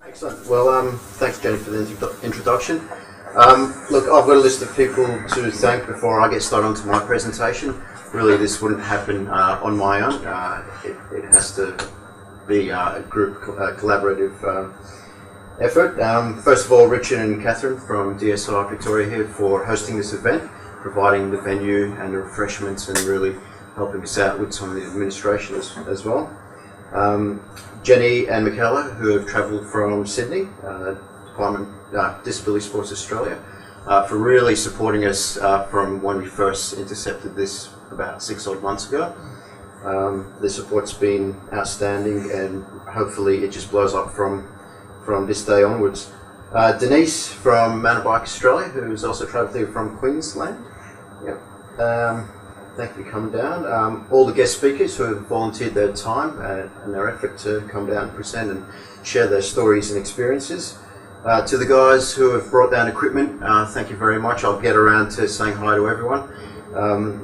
Excellent. Well, thanks, Jenny, for the introduction. Look, I've got a list of people to thank before I get started onto my presentation. Really, this wouldn't happen on my own. It has to be a group collaborative effort. First of all, Richard and Catherine from DSI Victoria here for hosting this event, providing the venue and the refreshments and really helping us out with some of the administration as well. Jenny and Michaela, who have travelled from Sydney, Department Disability Sports Australia, for really supporting us from when we first intercepted this about 6 odd months ago. The support's been outstanding, and hopefully it just blows up from this day onwards. Denise from Mountain Bike Australia, who's also travelled here from Queensland. Yep. Thank you for coming down. All the guest speakers who have volunteered their time and their effort to come down and present and share their stories and experiences. To the guys who have brought down equipment, thank you very much. I'll get around to saying hi to everyone.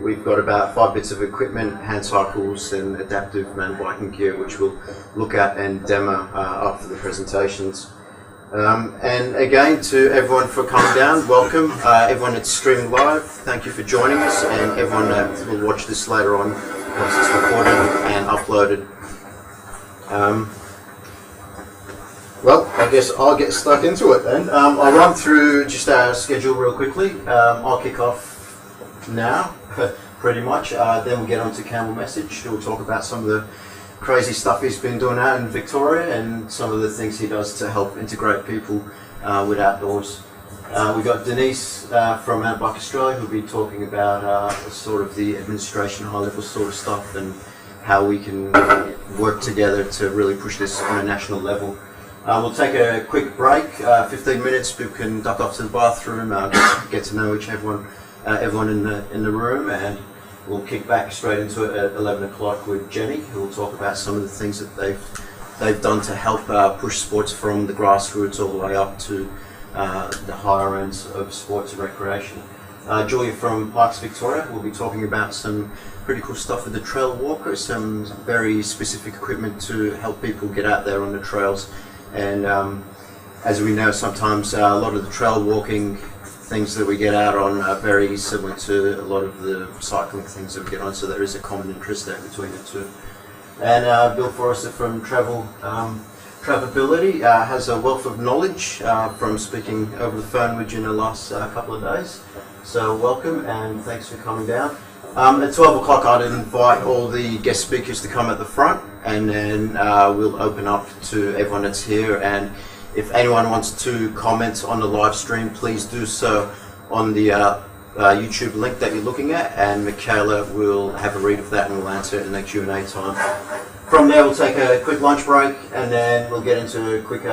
We've got about 5 bits of equipment, hand cycles and adaptive mountain biking gear, which we'll look at and demo after the presentations. And again, to everyone for coming down, welcome. Everyone that's streaming live, thank you for joining us, and everyone that will watch this later on once it's recorded and uploaded. Well, I guess I'll get stuck into it then. I'll run through just our schedule real quickly. I'll kick off now, pretty much. Then we'll get on to Campbell Message. We'll talk about some of the crazy stuff he's been doing out in Victoria and some of the things he does to help integrate people with outdoors. We've got Denise from Mountain Bike Australia, who'll be talking about sort of the administration, high-level sort of stuff, and how we can work together to really push this on a national level. We'll take a quick break, 15 minutes. People can duck off to the bathroom, get to know everyone in the room, and we'll kick back straight into it at 11 o'clock with Jenny, who will talk about some of the things that they've done to help push sports from the grassroots all the way up to the higher ends of sports and recreation. Julia from Parks Victoria will be talking about some pretty cool stuff with the trail walkers, some very specific equipment to help people get out there on the trails. And as we know, sometimes a lot of the trail walking things that we get out on are very similar to a lot of the cycling things that we get on, so there is a common interest there between the two. And Bill Forrester from Travelability has a wealth of knowledge from speaking over the phone with you in the last couple of days. So welcome and thanks for coming down. At 12 o'clock I'd invite all the guest speakers to come at the front, and then we'll open up to everyone that's here. And if anyone wants to comment on the live stream, please do so on the YouTube link that you're looking at, and Michaela will have a read of that and we'll answer it in the Q&A time. From there, we'll take a quick lunch break, and then we'll get into a quick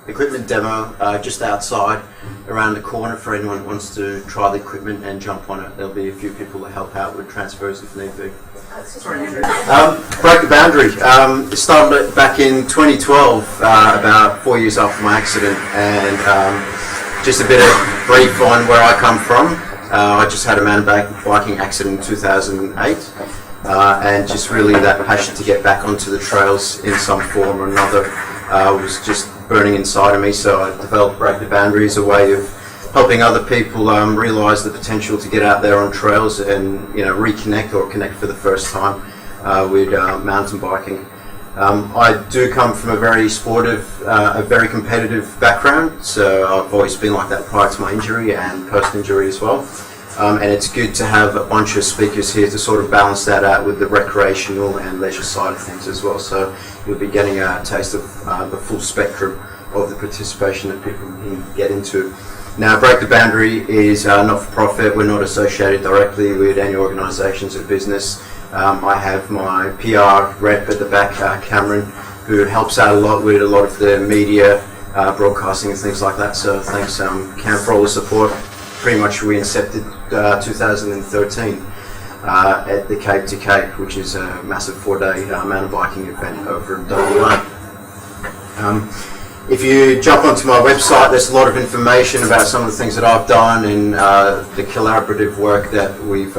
equipment demo just outside around the corner for anyone who wants to try the equipment and jump on it. There'll be a few people that help out with transfers if need be. Break the boundary. It started back in 2012, about 4 years after my accident, and just a bit of brief on where I come from. I just had a mountain biking accident in 2008, and just really that passion to get back onto the trails in some form or another was just burning inside of me. So I developed Break the Boundary as a way of helping other people realise the potential to get out there on trails and reconnect or connect for the first time with mountain biking. I do come from a very sportive, a very competitive background, so I've always been like that prior to my injury and post-injury as well. And it's good to have a bunch of speakers here to sort of balance that out with the recreational and leisure side of things as well. So you'll be getting a taste of the full spectrum of the participation that people can get into. Now, Break the Boundary is not-for-profit. We're not associated directly with any organisations or business. I have my PR rep at the back, Cameron, who helps out a lot with a lot of the media, broadcasting and things like that. So thanks, Cam, for all the support. Pretty much we incepted 2013 at the Cape to Cape, which is a massive 4-day mountain biking event over in WA. If you jump onto my website, there's a lot of information about some of the things that I've done and the collaborative work that we've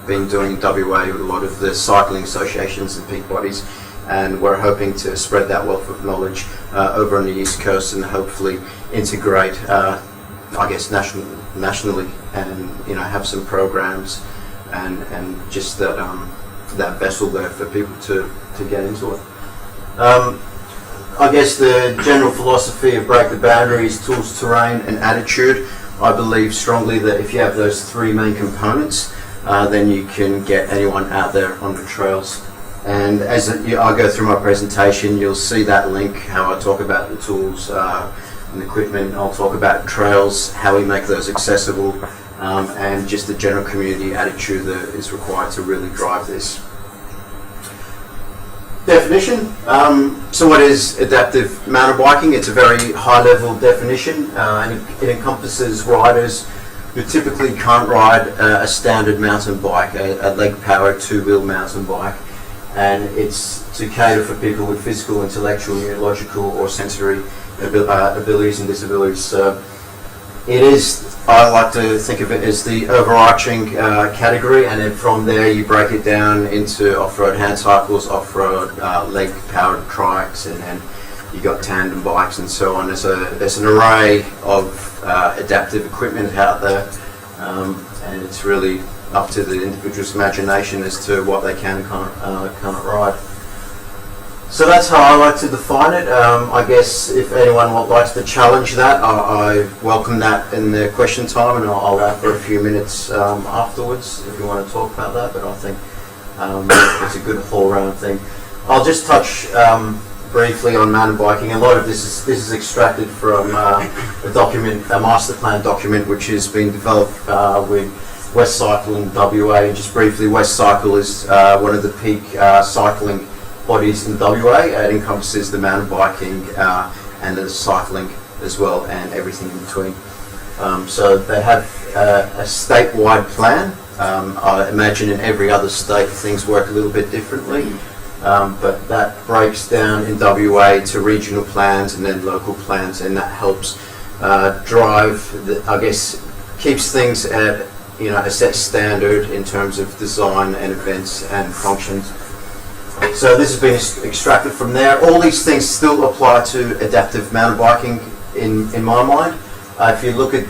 been doing in WA with a lot of the cycling associations and peak bodies and we're hoping to spread that wealth of knowledge over on the East Coast and hopefully integrate, I guess, nationally, and have some programs and just that vessel there for people to get into it. I guess the general philosophy of Break the Boundaries, tools, terrain, and attitude. I believe strongly that if you have those three main components, then you can get anyone out there on the trails. And as I go through my presentation, you'll see that link, how I talk about the tools and equipment. I'll talk about trails, how we make those accessible, and just the general community attitude that is required to really drive this. Definition. So what is adaptive mountain biking? It's a very high-level definition, and it encompasses riders who typically can't ride a standard mountain bike, a leg-powered two-wheel mountain bike, and it's to cater for people with physical, intellectual, neurological, or sensory abilities and disabilities. So it is, I like to think of it as the overarching category, and then from there you break it down into off-road handcycles, off-road leg-powered trikes, and then you got tandem bikes and so on. There's an array of adaptive equipment out there, and it's really up to the individual's imagination as to what they can and can't ride. So that's how I like to define it. I guess if anyone likes to challenge that, I welcome that in the question time, and I'll allow for a few minutes afterwards if you want to talk about that, but I think it's a good all-round thing. I'll just touch briefly on mountain biking. A lot of this is extracted from a document, a master plan document, which has been developed with West Cycle in WA. And just briefly, West Cycle is one of the peak cycling bodies in WA. It encompasses the mountain biking and the cycling as well, and everything in between. So they have a statewide plan. I imagine in every other state things work a little bit differently, but that breaks down in WA to regional plans and then local plans, and that helps drive, I guess, keeps things at a set standard in terms of design and events and functions. So this has been extracted from there. All these things still apply to adaptive mountain biking in my mind. If you look at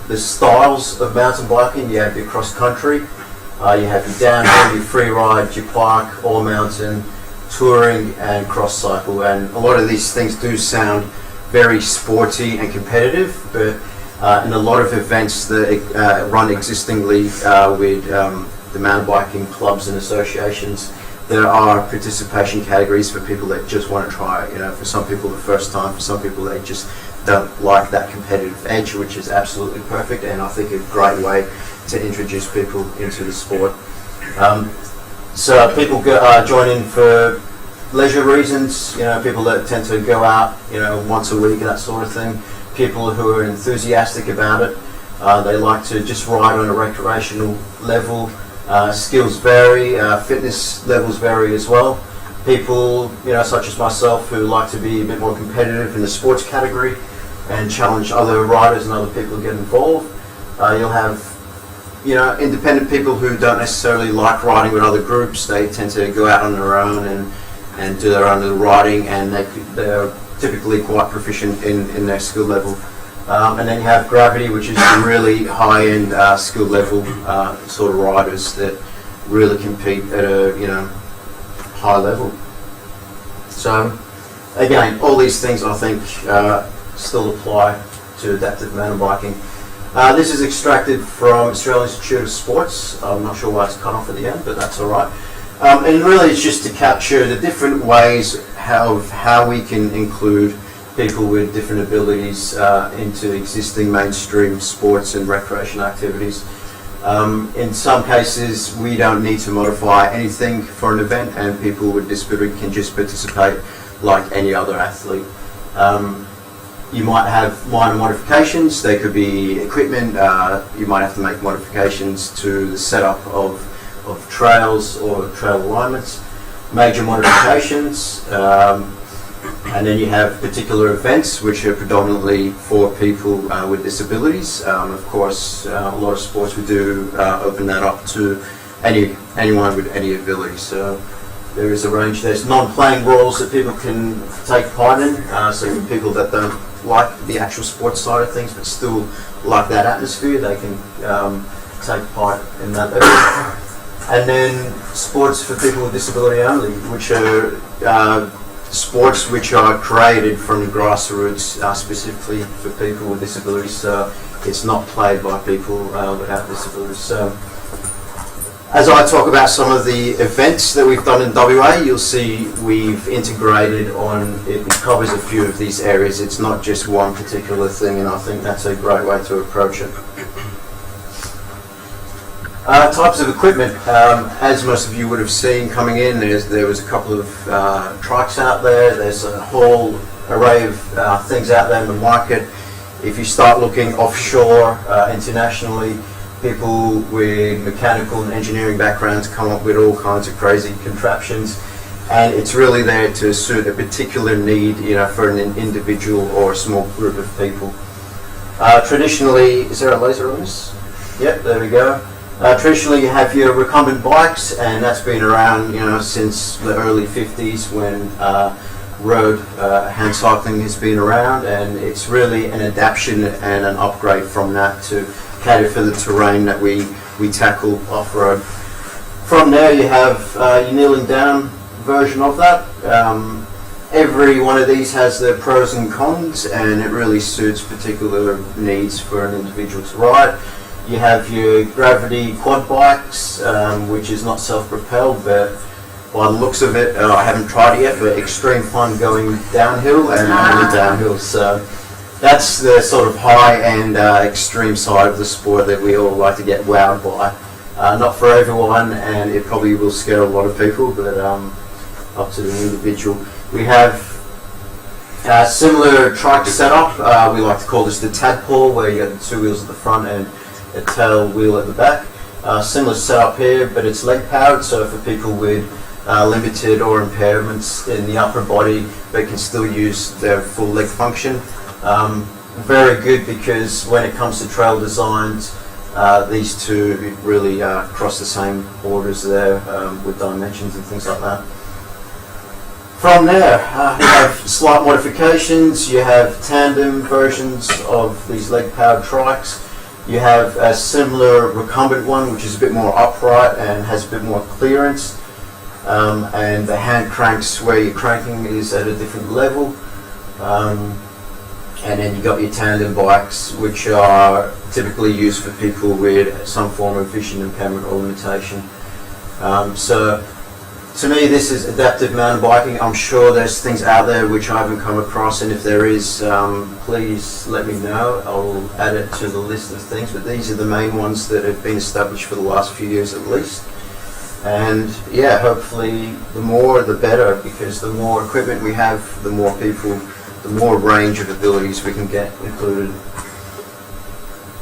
the styles of mountain biking, you have your cross country, you have your downhill, your free ride, your park, all mountain, touring, and cross cycle. And a lot of these things do sound very sporty and competitive, but in a lot of events that run existingly with the mountain biking clubs and associations, there are participation categories for people that just want to try it. For some people the first time, for some people they just don't like that competitive edge, which is absolutely perfect, and I think a great way to introduce people into the sport. So people join in for leisure reasons, people that tend to go out, once a week, that sort of thing. People who are enthusiastic about it, they like to just ride on a recreational level. Skills vary, fitness levels vary as well. People, such as myself, who like to be a bit more competitive in the sports category and challenge other riders and other people to get involved. You'll have, independent people who don't necessarily like riding with other groups. They tend to go out on their own and do their own little riding, and they're typically quite proficient in their skill level. And then you have gravity, which is some really high-end skill level sort of riders that really compete at a high level. So again, all these things I think still apply to adaptive mountain biking. This is extracted from Australian Institute of Sports. I'm not sure why it's cut off at the end, but that's all right. And really, it's just to capture the different ways of how we can include people with different abilities into existing mainstream sports and recreation activities. In some cases, we don't need to modify anything for an event, and people with disability can just participate like any other athlete. You might have minor modifications. They could be equipment. You might have to make modifications to the setup of trails or trail alignments. Major modifications. And then you have particular events which are predominantly for people with disabilities. Of course, a lot of sports we do open that up to anyone with any ability. So there is a range. There's non-playing roles that people can take part in, so for people that don't like the actual sports side of things but still like that atmosphere, they can take part in that area. And then sports for people with disability only, which are sports which are created from grassroots specifically for people with disabilities, so it's not played by people without disabilities. So as I talk about some of the events that we've done in WA, you'll see we've integrated on, it covers a few of these areas. It's not just one particular thing, and I think that's a great way to approach it. Types of equipment, as most of you would have seen coming in, there was a couple of trikes out there. There's a whole array of things out there in the market. If you start looking offshore, internationally, people with mechanical and engineering backgrounds come up with all kinds of crazy contraptions, and it's really there to suit a particular need, for an individual or a small group of people. Traditionally, is there a laser on this? Yep, there we go. Traditionally, you have your recumbent bikes, and that's been around, since the early 50s when road hand cycling has been around, and it's really an adaptation and an upgrade from that to cater for the terrain that we tackle off-road. From there, you have your kneeling down version of that. Every one of these has their pros and cons, and it really suits particular needs for an individual to ride. You have your gravity quad bikes, which is not self-propelled, but by the looks of it, I haven't tried it yet, but extreme fun going downhill and only downhill. So that's the sort of high-end extreme side of the sport that we all like to get wowed by. Not for everyone, and it probably will scare a lot of people, but up to the individual. We have a similar trike setup. We like to call this the tadpole, where you got the two wheels at the front and a tail wheel at the back. Similar setup here, but it's leg powered, so for people with limited or impairments in the upper body, they can still use their full leg function. Very good, because when it comes to trail designs, these two really cross the same borders there with dimensions and things like that. From there, you have slight modifications. You have tandem versions of these leg powered trikes. You have a similar recumbent one, which is a bit more upright and has a bit more clearance. And the hand cranks, where your cranking is at a different level. And then you got your tandem bikes, which are typically used for people with some form of vision impairment or limitation. So to me, this is adaptive mountain biking. I'm sure there's things out there which I haven't come across, and if there is, please let me know. I'll add it to the list of things, but these are the main ones that have been established for the last few years at least. And yeah, hopefully the more the better, because the more equipment we have, the more people, the more range of abilities we can get included.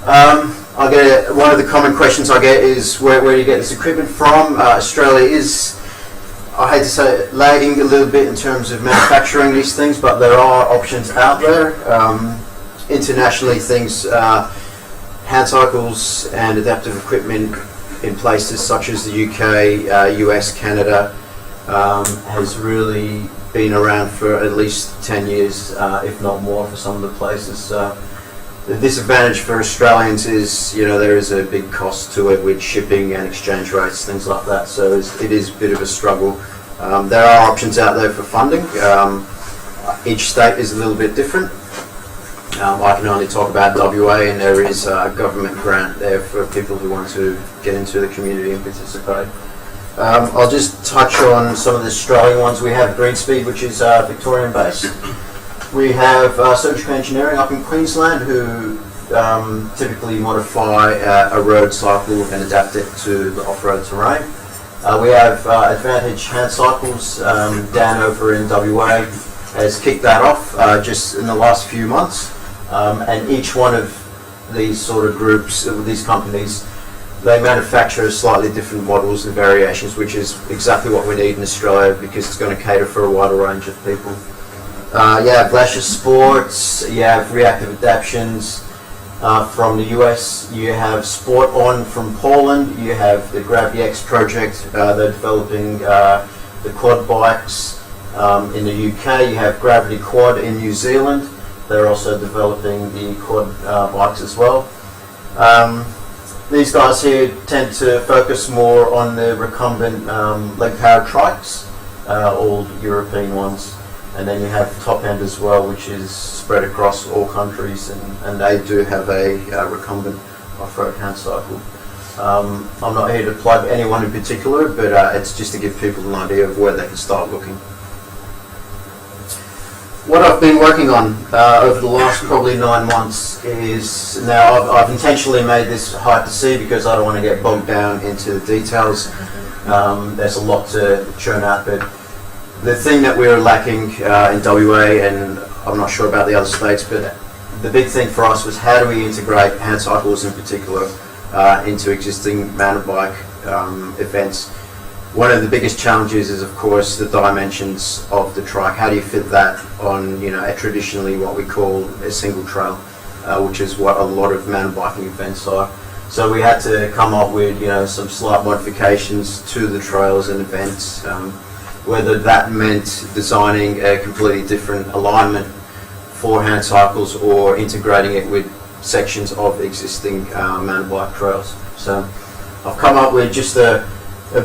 One of the common questions I get is where do you get this equipment from? Australia is, I hate to say it, lagging a little bit in terms of manufacturing these things, but there are options out there. Internationally, things, handcycles and adaptive equipment in places such as the UK, US, Canada, has really been around for at least 10 years, if not more for some of the places. The disadvantage for Australians is, there is a big cost to it with shipping and exchange rates, things like that, so it is a bit of a struggle. There are options out there for funding. Each state is a little bit different. I can only talk about WA, and there is a government grant there for people who want to get into the community and participate. I'll just touch on some of the Australian ones. We have Greenspeed, which is Victorian based. We have Surgical Engineering up in Queensland, who typically modify a road cycle and adapt it to the off-road terrain. We have Advantage Handcycles down over in WA, has kicked that off just in the last few months. And each one of these sort of groups, these companies, they manufacture slightly different models and variations, which is exactly what we need in Australia, because it's going to cater for a wider range of people. You have Lasher Sports, you have Reactive Adaptions from the US, you have Sport On from Poland, you have the Grab X project. They're developing the quad bikes in the UK. You have Gravity Quad in New Zealand. They're also developing the quad bikes as well. These guys here tend to focus more on the recumbent leg-powered trikes, all European ones. And then you have Top End as well, which is spread across all countries, and they do have a recumbent off-road hand cycle. I'm not here to plug anyone in particular, but it's just to give people an idea of where they can start looking. What I've been working on over the last probably 9 months is, now I've intentionally made this hard to see because I don't want to get bogged down into the details. There's a lot to churn out, but the thing that we're lacking in WA, and I'm not sure about the other states, but the big thing for us was how do we integrate hand cycles in particular into existing mountain bike events. One of the biggest challenges is, of course, the dimensions of the trike. How do you fit that on, traditionally what we call a single trail, which is what a lot of mountain biking events are. So we had to come up with, some slight modifications to the trails and events. Whether that meant designing a completely different alignment for hand cycles or integrating it with sections of existing mountain bike trails. So I've come up with just a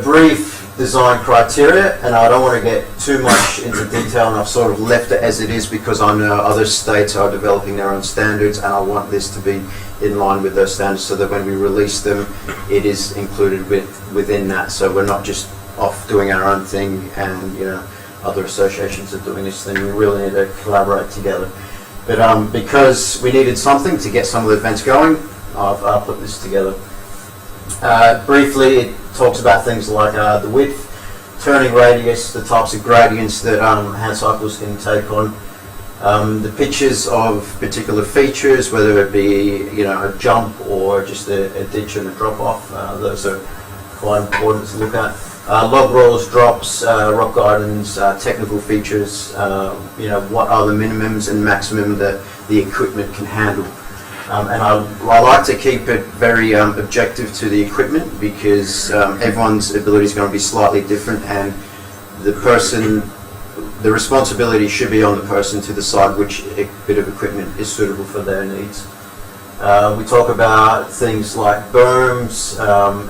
brief design criteria, and I don't want to get too much into detail, and I've sort of left it as it is because I know other states are developing their own standards, and I want this to be in line with those standards so that when we release them, it is included within that. So we're not just off doing our own thing and other associations are doing this thing. We really need to collaborate together. But because we needed something to get some of the events going, I've put this together. Briefly, it talks about things like the width, turning radius, the types of gradients that hand cycles can take on, the pictures of particular features, whether it be a jump or just a ditch and a drop off. Those are quite important to look at. Log rolls, drops, rock gardens, technical features, what are the minimums and maximum that the equipment can handle. And I like to keep it very objective to the equipment because everyone's ability is going to be slightly different, and the responsibility should be on the person to decide which bit of equipment is suitable for their needs. We talk about things like berms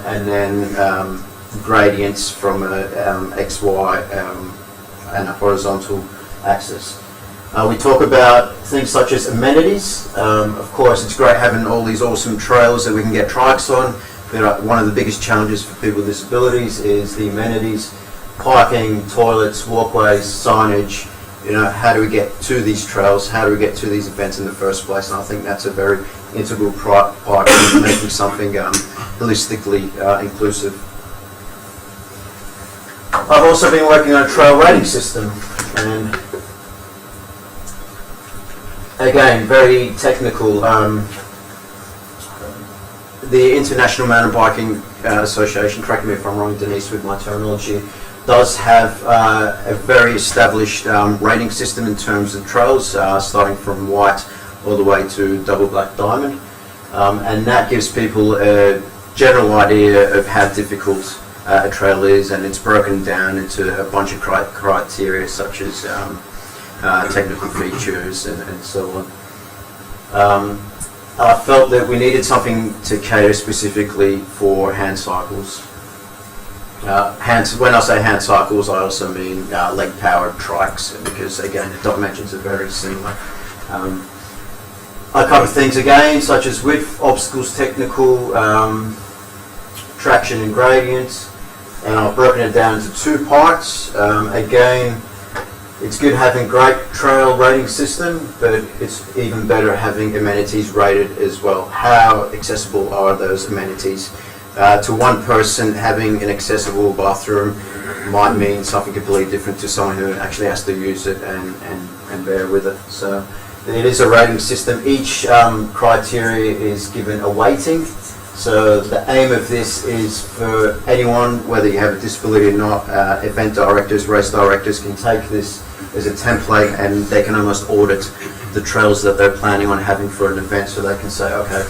and then gradients from a X, Y, and a horizontal axis. We talk about things such as amenities. Of course, it's great having all these awesome trails that we can get trikes on, but one of the biggest challenges for people with disabilities is the amenities, parking, toilets, walkways, signage. How do we get to these trails? How do we get to these events in the first place? And I think that's a very integral part of making something holistically inclusive. I've also been working on a trail rating system, and again, very technical. The International Mountain Biking Association, correct me if I'm wrong, Denise, with my terminology, does have a very established rating system in terms of trails, starting from white all the way to double black diamond, and that gives people a general idea of how difficult a trail is, and it's broken down into a bunch of criteria such as technical features and so on. I felt that we needed something to cater specifically for hand cycles. When I say hand cycles, I also mean leg-powered trikes, because again, the dimensions are very similar. I cover things again such as width, obstacles, technical, traction and gradients, and I've broken it down into 2 parts. Again, it's good having great trail rating system, but it's even better having amenities rated as well. How accessible are those amenities? To one person, having an accessible bathroom might mean something completely different to someone who actually has to use it and bear with it. So it is a rating system. Each criteria is given a weighting. So the aim of this is for anyone, whether you have a disability or not, event directors, race directors can take this as a template and they can almost audit the trails that they're planning on having for an event, so they can say, okay,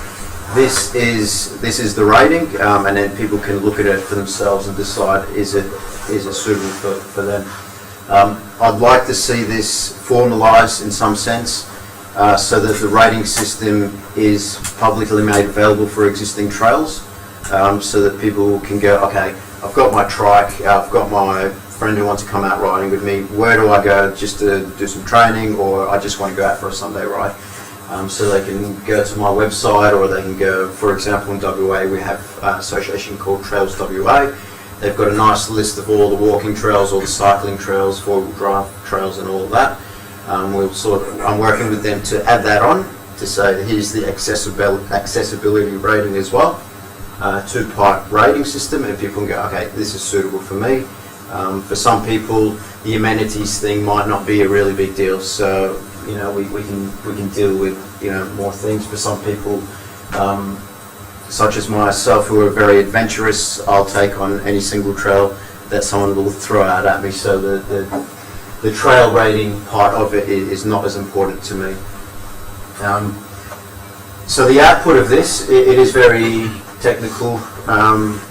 this is the rating, and then people can look at it for themselves and decide is it suitable for them. I'd like to see this formalised in some sense, so that the rating system is publicly made available for existing trails, so that people can go, okay, I've got my trike, I've got my friend who wants to come out riding with me, where do I go just to do some training, or I just want to go out for a Sunday ride? So they can go to my website, or they can go, for example, in WA we have an association called Trails WA. They've got a nice list of all the walking trails, all the cycling trails, four-wheel drive trails and all of that. I'm working with them to add that on, to say that here's the accessibility rating as well. Two-part rating system, and people can go, okay, this is suitable for me. For some people, the amenities thing might not be a really big deal, so you know we can deal with more things. For some people, such as myself, who are very adventurous, I'll take on any single trail that someone will throw out at me. So the trail rating part of it is not as important to me. So the output of this, it is very technical.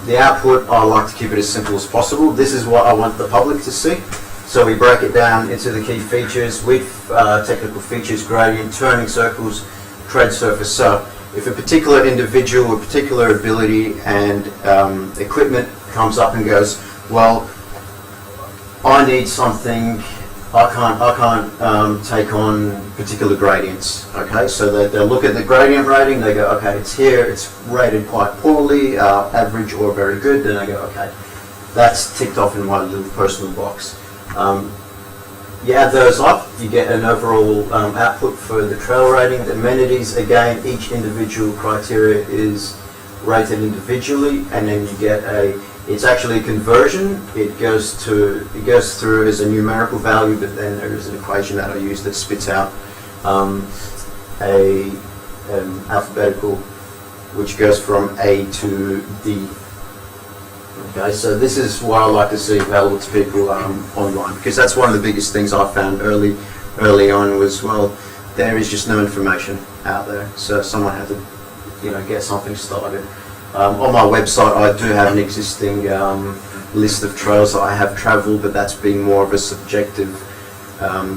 The output, I like to keep it as simple as possible. This is what I want the public to see. So we break it down into the key features: width, technical features, gradient, turning circles, tread surface. So if a particular individual, a particular ability and equipment comes up and goes, well, I need something, I can't take on particular gradients. Okay, so they'll look at the gradient rating, they go, okay, it's here, it's rated quite poorly, average or very good. Then I go, okay, that's ticked off in my little personal box. You add those up, you get an overall output for the trail rating. The amenities, again, each individual criteria is rated individually, and then you get it's actually a conversion. It goes through as a numerical value, but then there is an equation that I use that spits out alphabetical, which goes from A to D. Okay, so this is what I like to see available to people online, because that's one of the biggest things I found early on was, well, there is just no information out there, so someone had to get something started. On my website I do have an existing list of trails that I have travelled, but that's been more of a subjective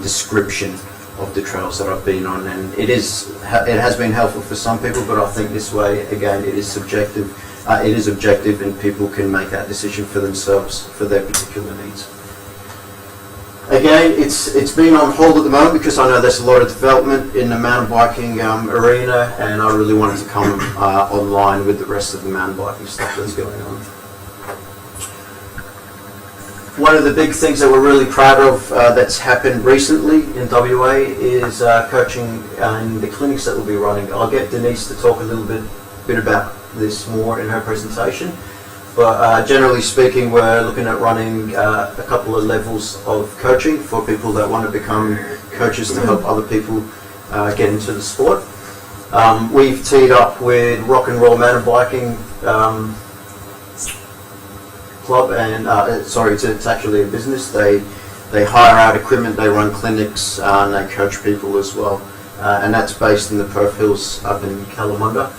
description of the trails that I've been on, and it has been helpful for some people, but I think this way, again, it is subjective. It is objective, and people can make that decision for themselves for their particular needs. Again, it's been on hold at the moment because I know there's a lot of development in the mountain biking arena, and I really wanted to come online with the rest of the mountain biking stuff that's going on. One of the big things that we're really proud of that's happened recently in WA is coaching in the clinics that we'll be running. I'll get Denise to talk a little bit about this more in her presentation, but generally speaking, we're looking at running a couple of levels of coaching for people that want to become coaches to help other people get into the sport. We've teed up with Rock and Roll Mountain Biking Club, and it's actually a business. They hire out equipment, they run clinics, and they coach people as well, and that's based in the Perth Hills up in Kalamunda.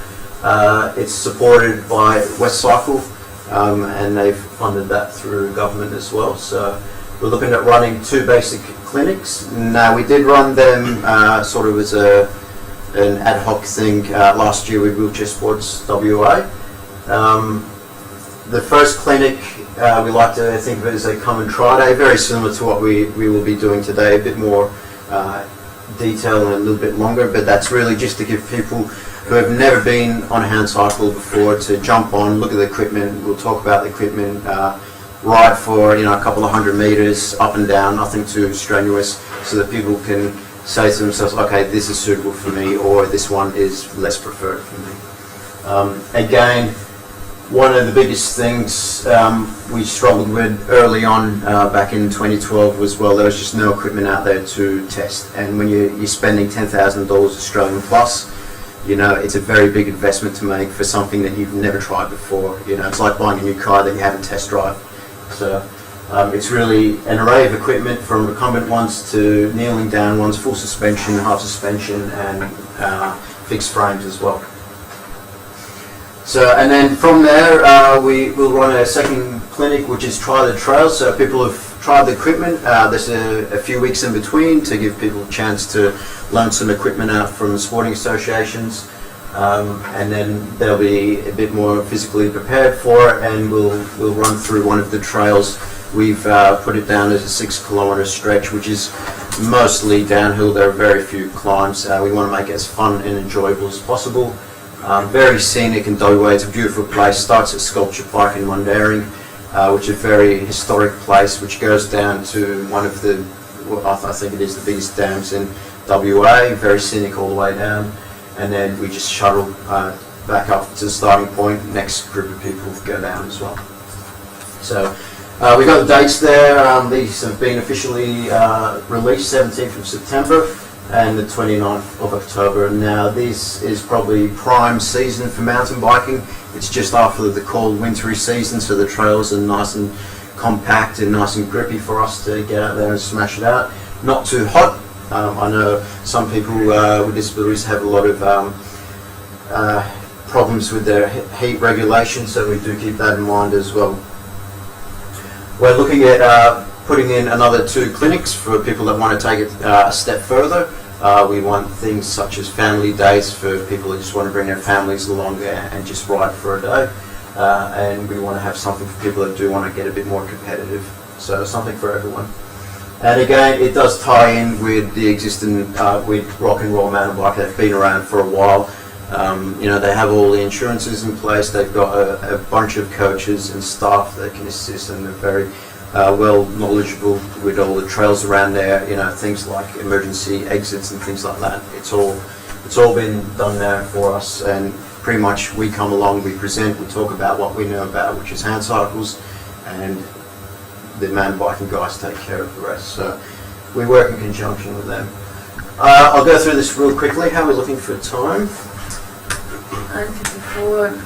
It's supported by West Cycle, and they've funded that through government as well. So we're looking at running 2 basic clinics. Now, we did run them sort of as an ad hoc thing last year with Wheelchair Sports WA. The first clinic, we like to think of it as a come and try day, very similar to what we will be doing today, a bit more detail and a little bit longer, but that's really just to give people who have never been on a hand cycle before to jump on, look at the equipment. We'll talk about the equipment, ride for a couple of 100 meters up and down, nothing too strenuous, so that people can say to themselves, okay, this is suitable for me, or this one is less preferred for me. Again, one of the biggest things we struggled with early on back in 2012 was, well, there was just no equipment out there to test, and when you're spending $10,000 Australian plus, it's a very big investment to make for something that you've never tried before. It's like buying a new car that you haven't test drive. So it's really an array of equipment, from recumbent ones to kneeling down ones, full suspension, half suspension, and fixed frames as well. So, and then from there, we will run a second clinic, which is try the trails. So people have tried the equipment. There's a few weeks in between to give people a chance to loan some equipment out from the sporting associations. And then they'll be a bit more physically prepared for it, and we'll run through one of the trails. We've put it down as a 6 kilometre stretch, which is mostly downhill. There are very few climbs. We want to make it as fun and enjoyable as possible. Very scenic in WA. It's a beautiful place. Starts at Sculpture Park in Mundaring, which is a very historic place, which goes down to one of the, I think it is the biggest dams in WA. Very scenic all the way down. And then we just shuttle back up to the starting point. Next group of people go down as well. So we got the dates there. These have been officially released, 17th of September and the 29th of October. Now this is probably prime season for mountain biking. It's just after the cold wintry season, so the trails are nice and compact and nice and grippy for us to get out there and smash it out. Not too hot. I know some people with disabilities have a lot of problems with their heat regulation, so we do keep that in mind as well. We're looking at putting in another 2 clinics for people that want to take it a step further. We want things such as family days for people that just want to bring their families along and just ride for a day. And we want to have something for people that do want to get a bit more competitive. So something for everyone. And again, it does tie in with the existing with Rock and Roll Mountain Bike. They've been around for a while. They have all the insurances in place. They've got a bunch of coaches and staff that can assist, and they're very well knowledgeable with all the trails around there. Things like emergency exits and things like that. It's all been done there for us, and pretty much we come along, we present, we talk about what we know about, which is hand cycles, and the mountain biking guys take care of the rest. So we work in conjunction with them. I'll go through this real quickly. How are we looking for time? 54.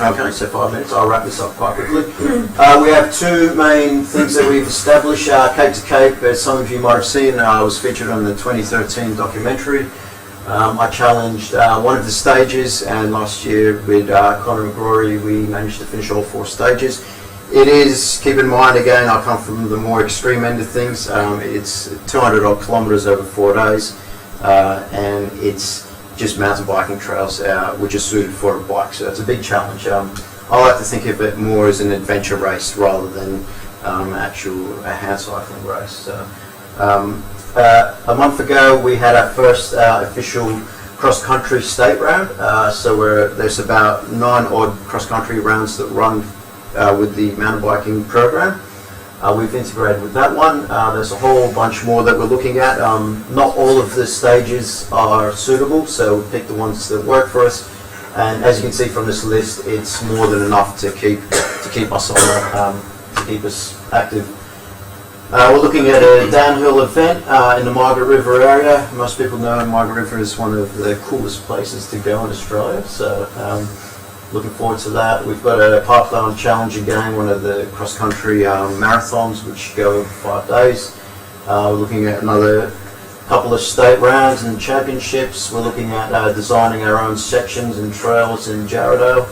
Okay, so 5 minutes. I'll wrap this up quite quickly. We have 2 main things that we've established. Cape to Cape, as some of you might have seen, was featured on the 2013 documentary. I challenged one of the stages, and last year with Connor and Rory, we managed to finish all 4 stages. It is, keep in mind again, I come from the more extreme end of things. It's 200 odd kilometres over 4 days, and it's just mountain biking trails which are suited for a bike, so it's a big challenge. I like to think of it more as an adventure race rather than actual hand cycling race. So, a month ago we had our first official cross-country state round, so there's about 9 odd cross-country rounds that run with the mountain biking program. We've integrated with that one. There's a whole bunch more that we're looking at. Not all of the stages are suitable, so we picked the ones that work for us. And as you can see from this list, it's more than enough to keep us on, to keep us active. We're looking at a downhill event in the Margaret River area. Most people know Margaret River is one of the coolest places to go in Australia, so looking forward to that. We've got a Parkland Challenge again, one of the cross-country marathons which go over 5 days. We're looking at another couple of state rounds and championships. We're looking at designing our own sections and trails in Jarrahdale,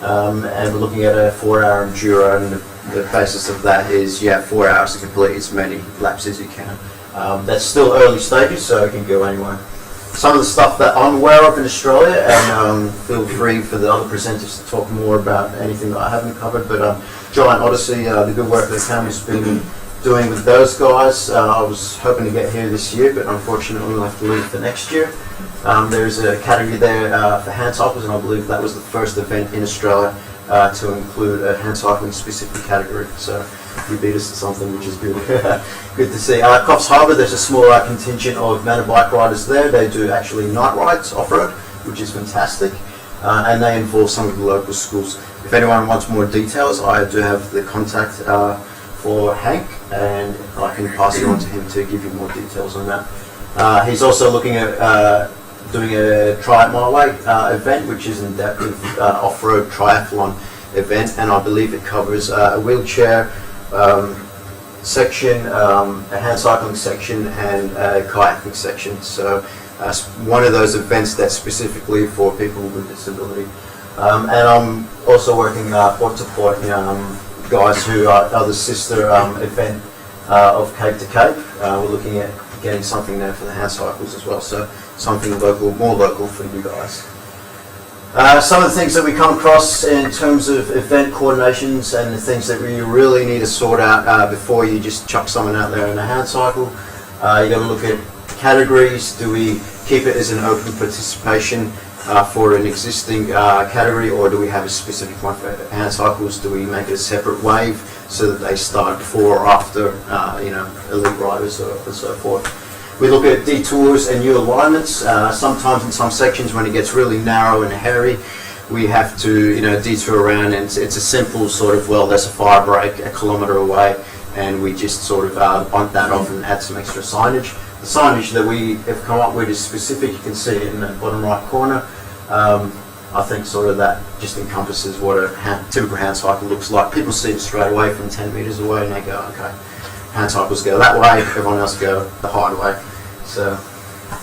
and we're looking at a 4-hour enduro, and the basis of that is you have 4 hours to complete as many laps as you can. That's still early stages, so it can go anywhere. Some of the stuff that I'm aware of in Australia, and feel free for the other presenters to talk more about anything that I haven't covered, but Giant Odyssey, the good work that Campbell's been doing with those guys. I was hoping to get here this year, but unfortunately we'll have to leave for next year. There's a category there for hand cycles, and I believe that was the first event in Australia to include a hand cycling specific category. So you beat us to something, which is good. Good to see. Coffs Harbour, there's a small contingent of mountain bike riders there. They do actually night rides off-road, which is fantastic, and they involve some of the local schools. If anyone wants more details, I do have the contact for Hank, and I can pass it on to him to give you more details on that. He's also looking at doing a Try It My Way event, which is an adaptive off-road triathlon event, and I believe it covers a wheelchair section, a hand cycling section, and a kayaking section. So one of those events that's specifically for people with disability. And I'm also working port to port, guys who are the sister event of Cape to Cape. We're looking at getting something there for the handcycles as well, so something local, more local for you guys. Some of the things that we come across in terms of event coordinations and the things that we really need to sort out before you just chuck someone out there in a handcycle. You got to look at categories. Do we keep it as an open participation for an existing category, or do we have a specific one for handcycles? Do we make it a separate wave so that they start before or after, elite riders or so forth? We look at detours and new alignments. Sometimes in some sections when it gets really narrow and hairy, we have to detour around, and it's a simple sort of, well, there's a fire break a kilometre away, and we just sort of bunt that off and add some extra signage. The signage that we have come up with is specific. You can see it in the bottom right corner. I think sort of that just encompasses what a typical handcycle looks like. People see it straight away from 10 metres away and they go, okay, handcycles go that way, everyone else go the hard way. So,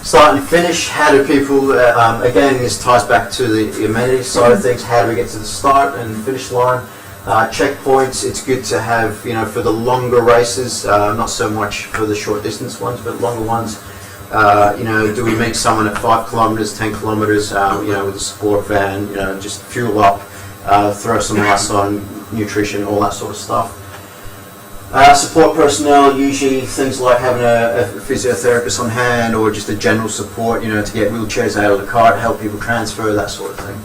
start and finish, how do people, again, this ties back to the amenities side of things. How do we get to the start and finish line? Checkpoints, it's good to have, for the longer races, not so much for the short distance ones, but longer ones. Do we meet someone at 5 kilometres, 10 kilometres, with a support van, just fuel up, throw some ice on, nutrition, all that sort of stuff. Support personnel, usually things like having a physiotherapist on hand, or just a general support, to get wheelchairs out of the cart, help people transfer, that sort of thing.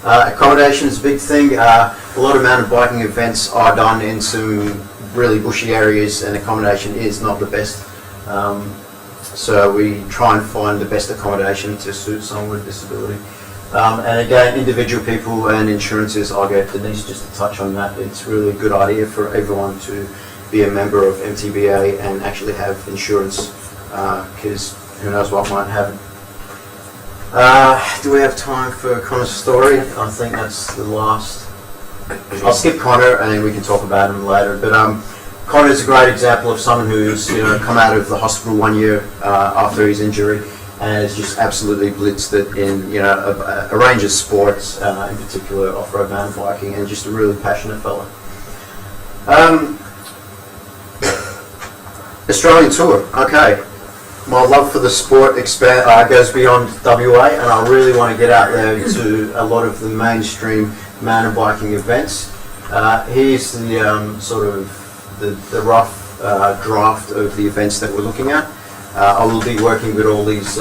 Accommodation is a big thing. A lot of mountain biking events are done in some really bushy areas, and accommodation is not the best. So we try and find the best accommodation to suit someone with disability. And again, individual people and insurances, I'll get Denise just to touch on that. It's really a good idea for everyone to be a member of MTBA and actually have insurance, because who knows what might happen. Do we have time for Connor's story? I think that's the last. I'll skip Connor and we can talk about him later. But Connor is a great example of someone who's come out of the hospital 1 year after his injury and has just absolutely blitzed it in a range of sports, in particular off-road mountain biking, and just a really passionate fella. Australian Tour, okay. My love for the sport goes beyond WA, and I really want to get out there to a lot of the mainstream mountain biking events. Here's the sort of the rough draft of the events that we're looking at. I will be working with all these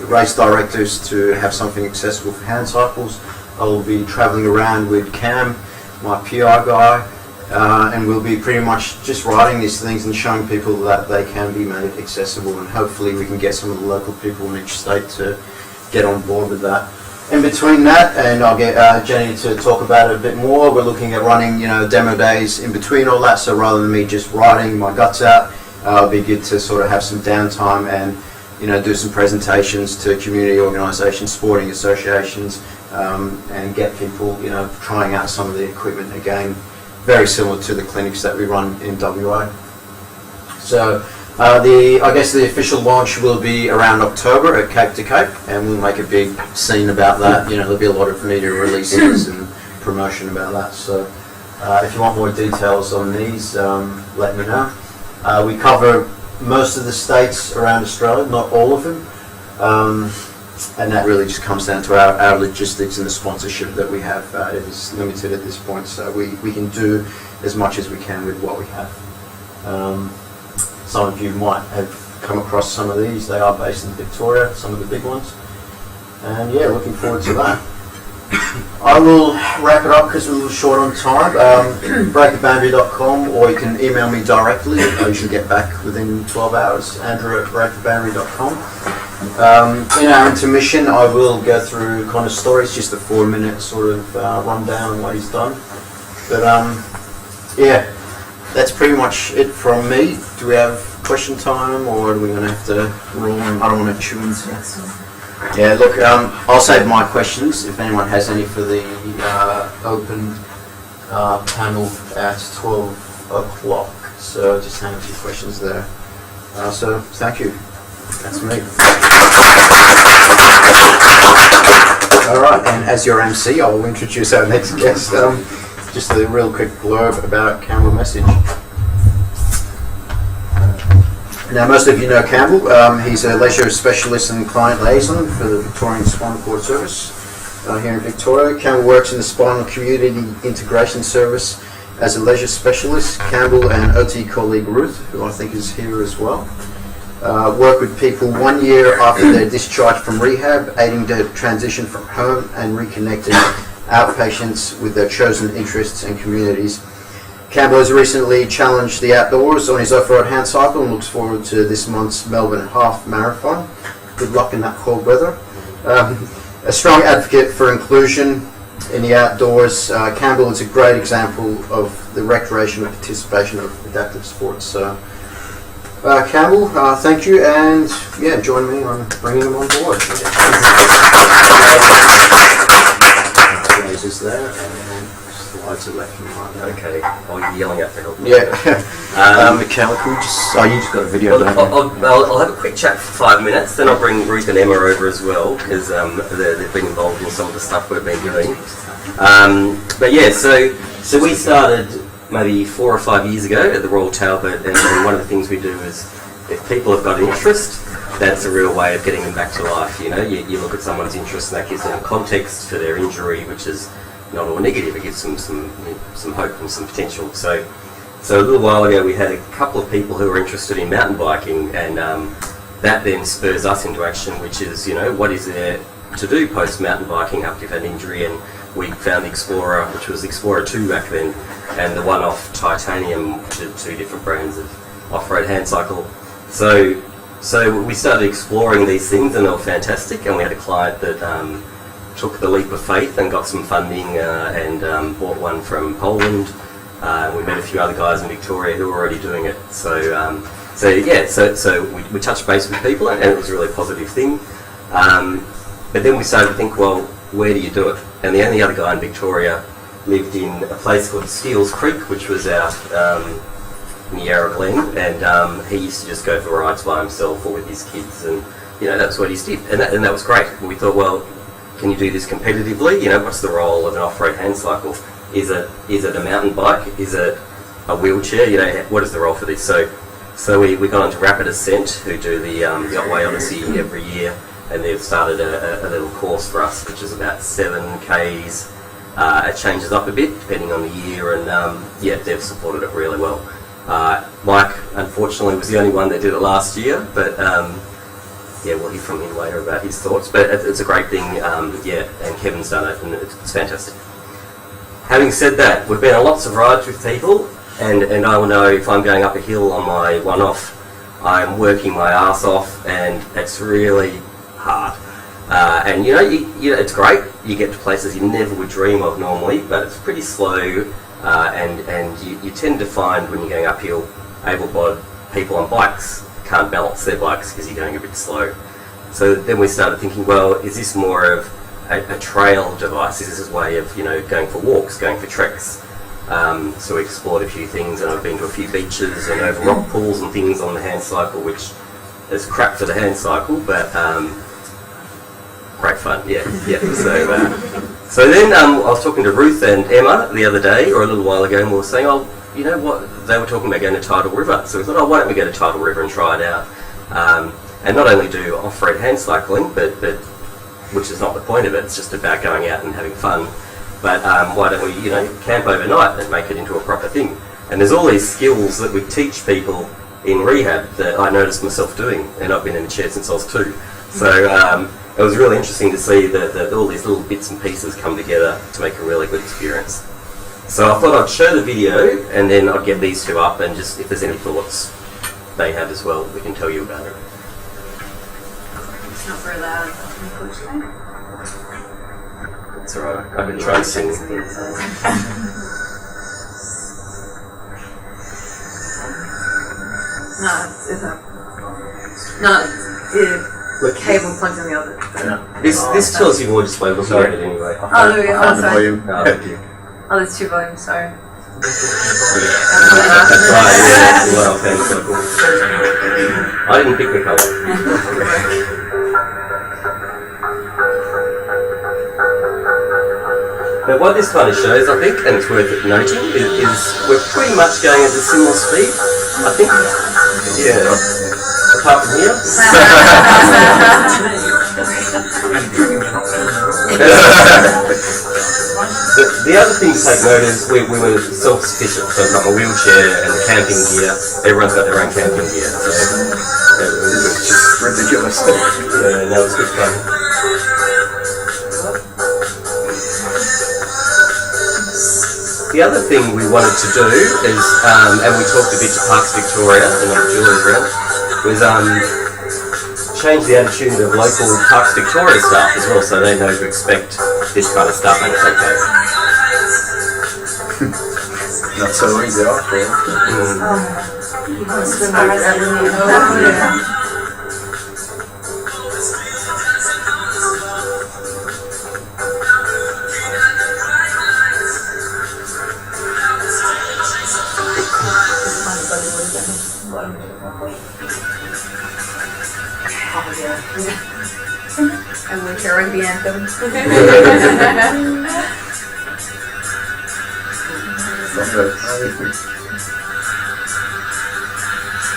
race directors to have something accessible for handcycles. I will be travelling around with Cam, my PR guy, and we'll be pretty much just riding these things and showing people that they can be made accessible, and hopefully we can get some of the local people in each state to get on board with that. In between that, and I'll get Jenny to talk about it a bit more, we're looking at running demo days in between all that, so rather than me just riding my guts out, it'll be good to sort of have some downtime and do some presentations to community organisations, sporting associations, and get people trying out some of the equipment again. Very similar to the clinics that we run in WA. So I guess the official launch will be around October at Cape to Cape, and we'll make a big scene about that. There'll be a lot of media releases and promotion about that. So if you want more details on these, let me know. We cover most of the states around Australia, not all of them. And that really just comes down to our logistics, and the sponsorship that we have is limited at this point, so we can do as much as we can with what we have. Some of you might have come across some of these. They are based in Victoria, some of the big ones. And yeah, looking forward to that. I will wrap it up because we're a little short on time. breaktheboundary.com, or you can email me directly. I usually get back within 12 hours. Andrew@breaktheboundary.com. In our intermission, I will go through Connor's stories, just a 4-minute sort of rundown on what he's done. But yeah, that's pretty much it from me. Do we have question time, or are we going to have to roll? I don't want to chew into it. Yeah, look, I'll save my questions if anyone has any for the open panel at 12 o'clock. So just hang a few questions there. So thank you. That's me. All right, and as your MC, I will introduce our next guest. Just a real quick blurb about Campbell Message. Now, most of you know Campbell. He's a leisure specialist and client liaison for the Victorian Spinal Cord Service here in Victoria. Campbell works in the Spinal Community Integration Service as a leisure specialist. Campbell and OT colleague Ruth, who I think is here as well, work with people 1 year after their discharge from rehab, aiding their transition from home and reconnecting outpatients with their chosen interests and communities. Campbell has recently challenged the outdoors on his off-road hand cycle and looks forward to this month's Melbourne half marathon. Good luck in that cold weather. A strong advocate for inclusion in the outdoors, Campbell is a great example of the recreational participation of adaptive sports. Campbell, thank you, and yeah, join me on bringing him on board. Is there, and slides are left and right. Okay, you're yelling at for help. Yeah. Mechanical, you just got a video. I'll have a quick chat for 5 minutes, then I'll bring Ruth and Emma over as well, because they've been involved in some of the stuff we've been doing. But yeah, so we started maybe 4 or 5 years ago at the Royal Talbot, and one of the things we do is, if people have got an interest, that's a real way of getting them back to life. You know, you look at someone's interest and that gives them context for their injury, which is not all negative. It gives them some hope and some potential. So a little while ago we had a couple of people who were interested in mountain biking, and that then spurs us into action, which is, you know, what is there to do post mountain biking after you've had an injury? And we found the Explorer, which was Explorer 2 back then, and the one-off Titanium, which are two different brands of off-road hand cycle. So we started exploring these things, and they were fantastic, and we had a client that took the leap of faith and got some funding and bought one from Poland. We met a few other guys in Victoria who were already doing it. So we touched base with people, and it was a really positive thing. But then we started to think, well, where do you do it? And the only other guy in Victoria lived in a place called Steeles Creek, which was out in the Yarra Glen, and he used to just go for rides by himself or with his kids, and you know, that's what he did, and that was great. We thought, well, can you do this competitively? You know, what's the role of an off-road hand cycle? Is it a mountain bike? Is it a wheelchair? You know, what is the role for this? So we got onto Rapid Ascent, who do the Otway Odyssey every year, and they've started a little course for us, which is about 7 Ks. It changes up a bit depending on the year, and they've supported it really well. Mike, unfortunately, was the only one that did it last year, but we'll hear from him later about his thoughts. But it's a great thing, and Kevin's done it, and it's fantastic. Having said that, we've been on lots of rides with people, and I will know if I'm going up a hill on my one-off, I'm working my ass off, and it's really hard. And you know, it's great. You get to places you never would dream of normally, but it's pretty slow. And you tend to find when you're going uphill, able-bodied people on bikes can't balance their bikes because you're going a bit slow. So then we started thinking, well, is this more of a trail device? Is this a way of, you know, going for walks, going for treks? So we explored a few things, and I've been to a few beaches and over rock pools and things on the hand cycle, which is crap for the hand cycle, but great fun, yeah. So then I was talking to Ruth and Emma the other day, or a little while ago, and we were saying, oh, you know what, they were talking about going to Tidal River. So we thought, oh, why don't we go to Tidal River and try it out? And not only do off-road hand cycling, but which is not the point of it, it's just about going out and having fun. But why don't we, you know, camp overnight and make it into a proper thing? And there's all these skills that we teach people in rehab that I noticed myself doing, and I've been in the chair since I was 2. So it was really interesting to see that all these little bits and pieces come together to make a really good experience. So I thought I'd show the video, and then I'd get these two up, and just if there's any thoughts they have as well, we can tell you about it. It's not very loud, unfortunately. It's alright, I can try and sing. The cable plugs in the other. Yeah. This tells you more just by looking at it anyway. Oh, there we go. Oh, sorry. Oh, thank you. Oh, there's 2 volumes, sorry. That's right, yeah. Well, okay, so cool. I didn't pick the colour. But what this kind of shows, I think, and it's worth noting, is we're pretty much going at a similar speed. I think, yeah. Apart from here. The other thing to take note is we were self-sufficient, so we've got a wheelchair and the camping gear. Everyone's got their own camping gear, so it was just ridiculous. Yeah, no, it's good fun. The other thing we wanted to do is, and we talked a bit to Parks Victoria, and Julie's around, was change the attitude of local Parks Victoria staff as well, so they know to expect this kind of stuff and it's okay. Not so easy after all. And we're hearing the anthem.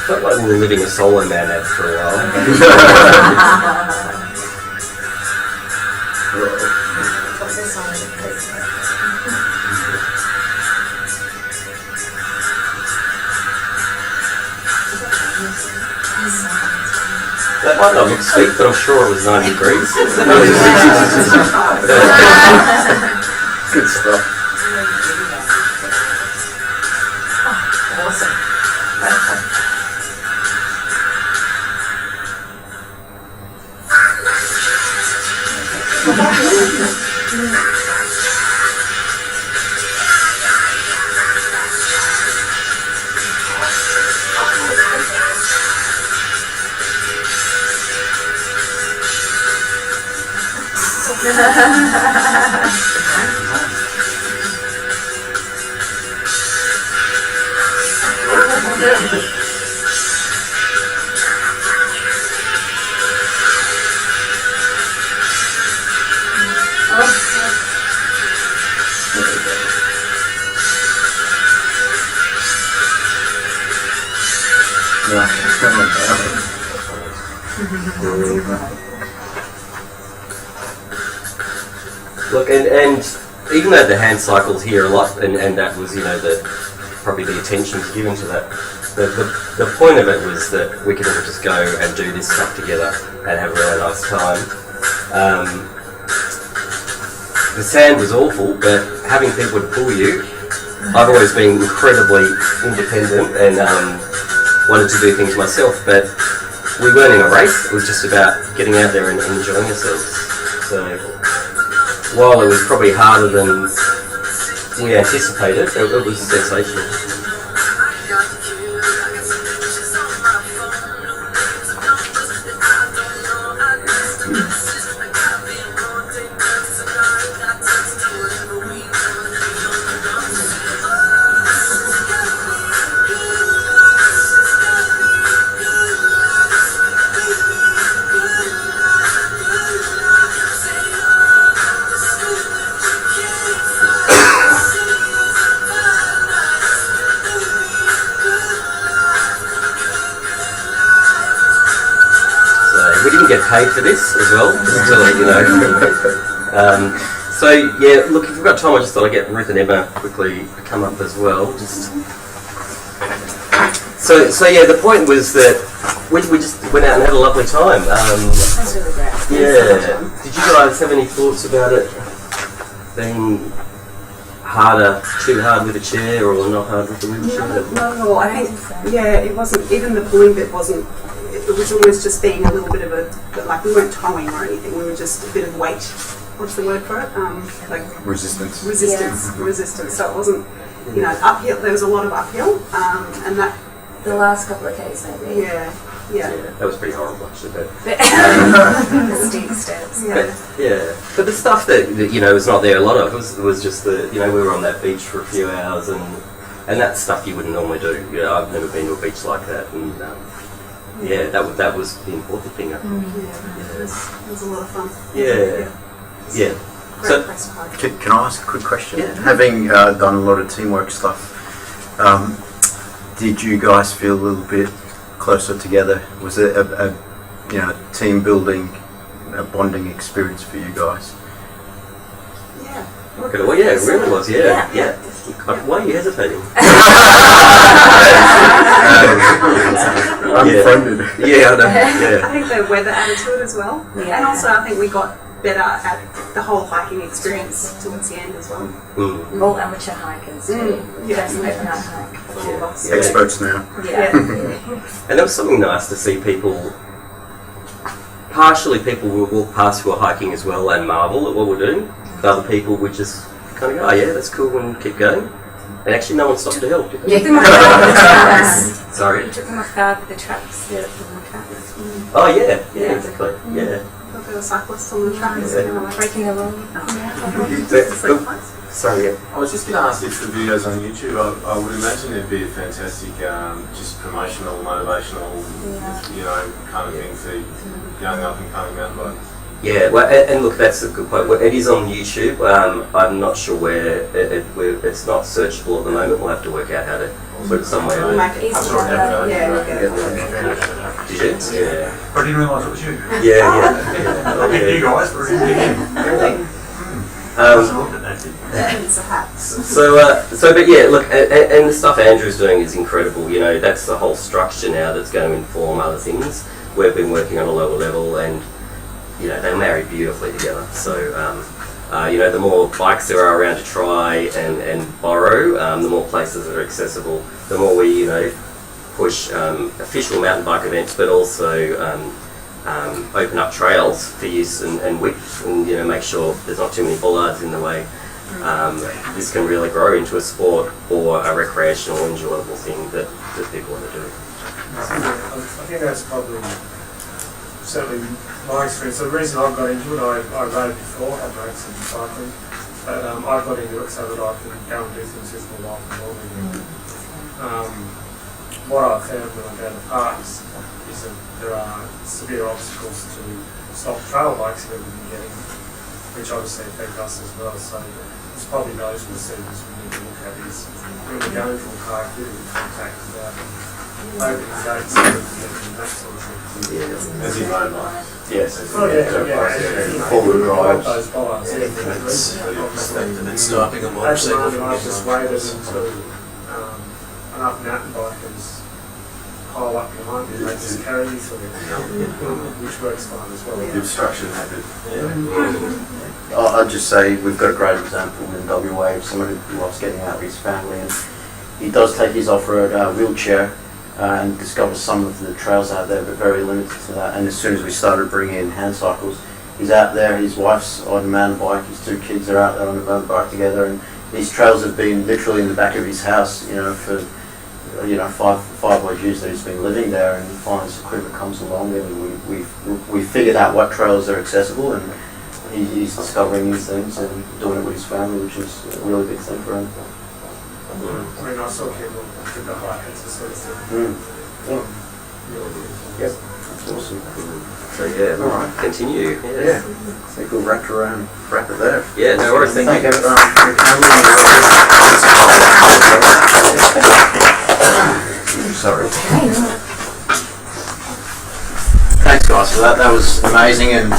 Felt like we were living a solo man ad for a while. That might not look sweet, but I'm sure it was 9 degrees. Good stuff. Awesome. Look, and even though the hand cycles here a lot, and that was, you know, probably the attention given to that, the point of it was that we could all just go and do this stuff together and have a really nice time. The sand was awful, but having people to pull you, I've always been incredibly independent and wanted to do things myself, but we weren't in a race. It was just about getting out there and enjoying ourselves. So while it was probably harder than we anticipated, it was sensational. Get paid for this as well, just to let you know. So yeah, look, if we've got time, I just thought I'd get Ruth and Emma quickly come up as well. So yeah, the point was that we just went out and had a lovely time. That's really great. Yeah. Did you guys have any thoughts about it being harder, too hard with a chair, or not hard with the wheelchair? Not at all. I think, yeah, it wasn't, even the pulling bit wasn't, it was almost just being a little bit of a, like we weren't towing or anything, we were just a bit of weight. What's the word for it? Like Resistance. Resistance. So it wasn't, you know, uphill, there was a lot of uphill, and that... The last couple of Ks maybe. Yeah. That was pretty horrible actually, but... The steep steps. But the stuff that you know was not there a lot of was just the, you know, we were on that beach for a few hours and that's stuff you wouldn't normally do. You know, I've never been to a beach like that, and that was the important thing. I think. It was a lot of fun. Yeah. So- Great place to park. Can I ask a quick question? Yeah. Having done a lot of teamwork stuff, did you guys feel a little bit closer together? Was it a team building, a bonding experience for you guys? Yeah. Well, yeah, it really was. Yeah. Yeah. Why are you hesitating? Unfriended. Yeah, I know. I Yeah. think the weather added to it as well. Yeah. And also I think we got better at the whole hiking experience towards the end as well. Mm. All amateur hikers too. Yeah. First open up hike. For all of us. Yeah. Experts now. Yeah. And it was something nice to see people. Partially, people will walk past who are hiking as well and marvel at what we're doing. The other people would just kind of go, "Oh yeah, that's cool," and keep going. And actually, no one stopped to help. Did they? You took them off guard with the traps. Sorry. You took them off guard with the traps. The traps. Oh yeah, exactly. Yeah. But there were cyclists on the tracks. Yeah. And they were like, Breaking the rules. this is so close. Sorry. Yeah. I was just going to ask if the videos on YouTube, I would imagine it'd be a fantastic, just promotional, motivational, kind of thing for young up and coming mountain bikers. Yeah, well, and look, that's a good point. Well, it is on YouTube. I'm not sure where it's not searchable at the moment. We'll have to work out how to put it somewhere. We'll make it Easy easy. download. Yeah, we'll get it. Did you? Yeah. I didn't realise it was you. Yeah. I met you guys, but I didn't meet you. I looked at that. It's a hat. But yeah, look, and the stuff Andrew's doing is incredible. You know, that's the whole structure now that's going to inform other things. We've been working on a lower level, and they marry beautifully together. So, the more bikes there are around to try and borrow, the more places that are accessible, the more we, push official mountain bike events, but also open up trails for use and width, and make sure there's not too many bollards in the way. This can really grow into a sport or a recreational, enjoyable thing that people want to do. I think that's probably certainly my experience. The reason I got into it, I rode before, I've rode some cycling, but I got into it so that I can go and do things with my life and well. What I've found when I go to parks is that there are severe obstacles to stop trail bikes that we've been getting, which obviously affect us as well. So it's probably those procedures we need to look at is when we're going to a park, really contact about opening gates and that sort of thing. As in road bikes. Yes. Oh yeah. Forward drives. Those bollards, Anything that's obstructed and As stopping a the motorcycle moment I've just waded into enough mountain bikers pile up behind you, they just carry you through it, which works fine as well. the obstruction habit. I'd just say we've got a great example in WA of someone who loves getting out with his family, and he does take his off-road wheelchair and discovers some of the trails out there, but very limited to that. And as soon as we started bringing in hand cycles, he's out there, his wife's on a mountain bike, his two kids are out there on a mountain bike together, and these trails have been literally in the back of his house, for five odd years that he's been living there, and finally this equipment comes along, and we figured out what trails are accessible, and he's discovering new things and doing it with his family, which is a really big thing for him. I mean, I saw people did the hikers and sort of thing. Yep, that's awesome. So yeah, All right. continue. Yeah, I think we'll wrap it there. Yeah, no worries. Thank you. Sorry. Thanks guys for that. That was amazing and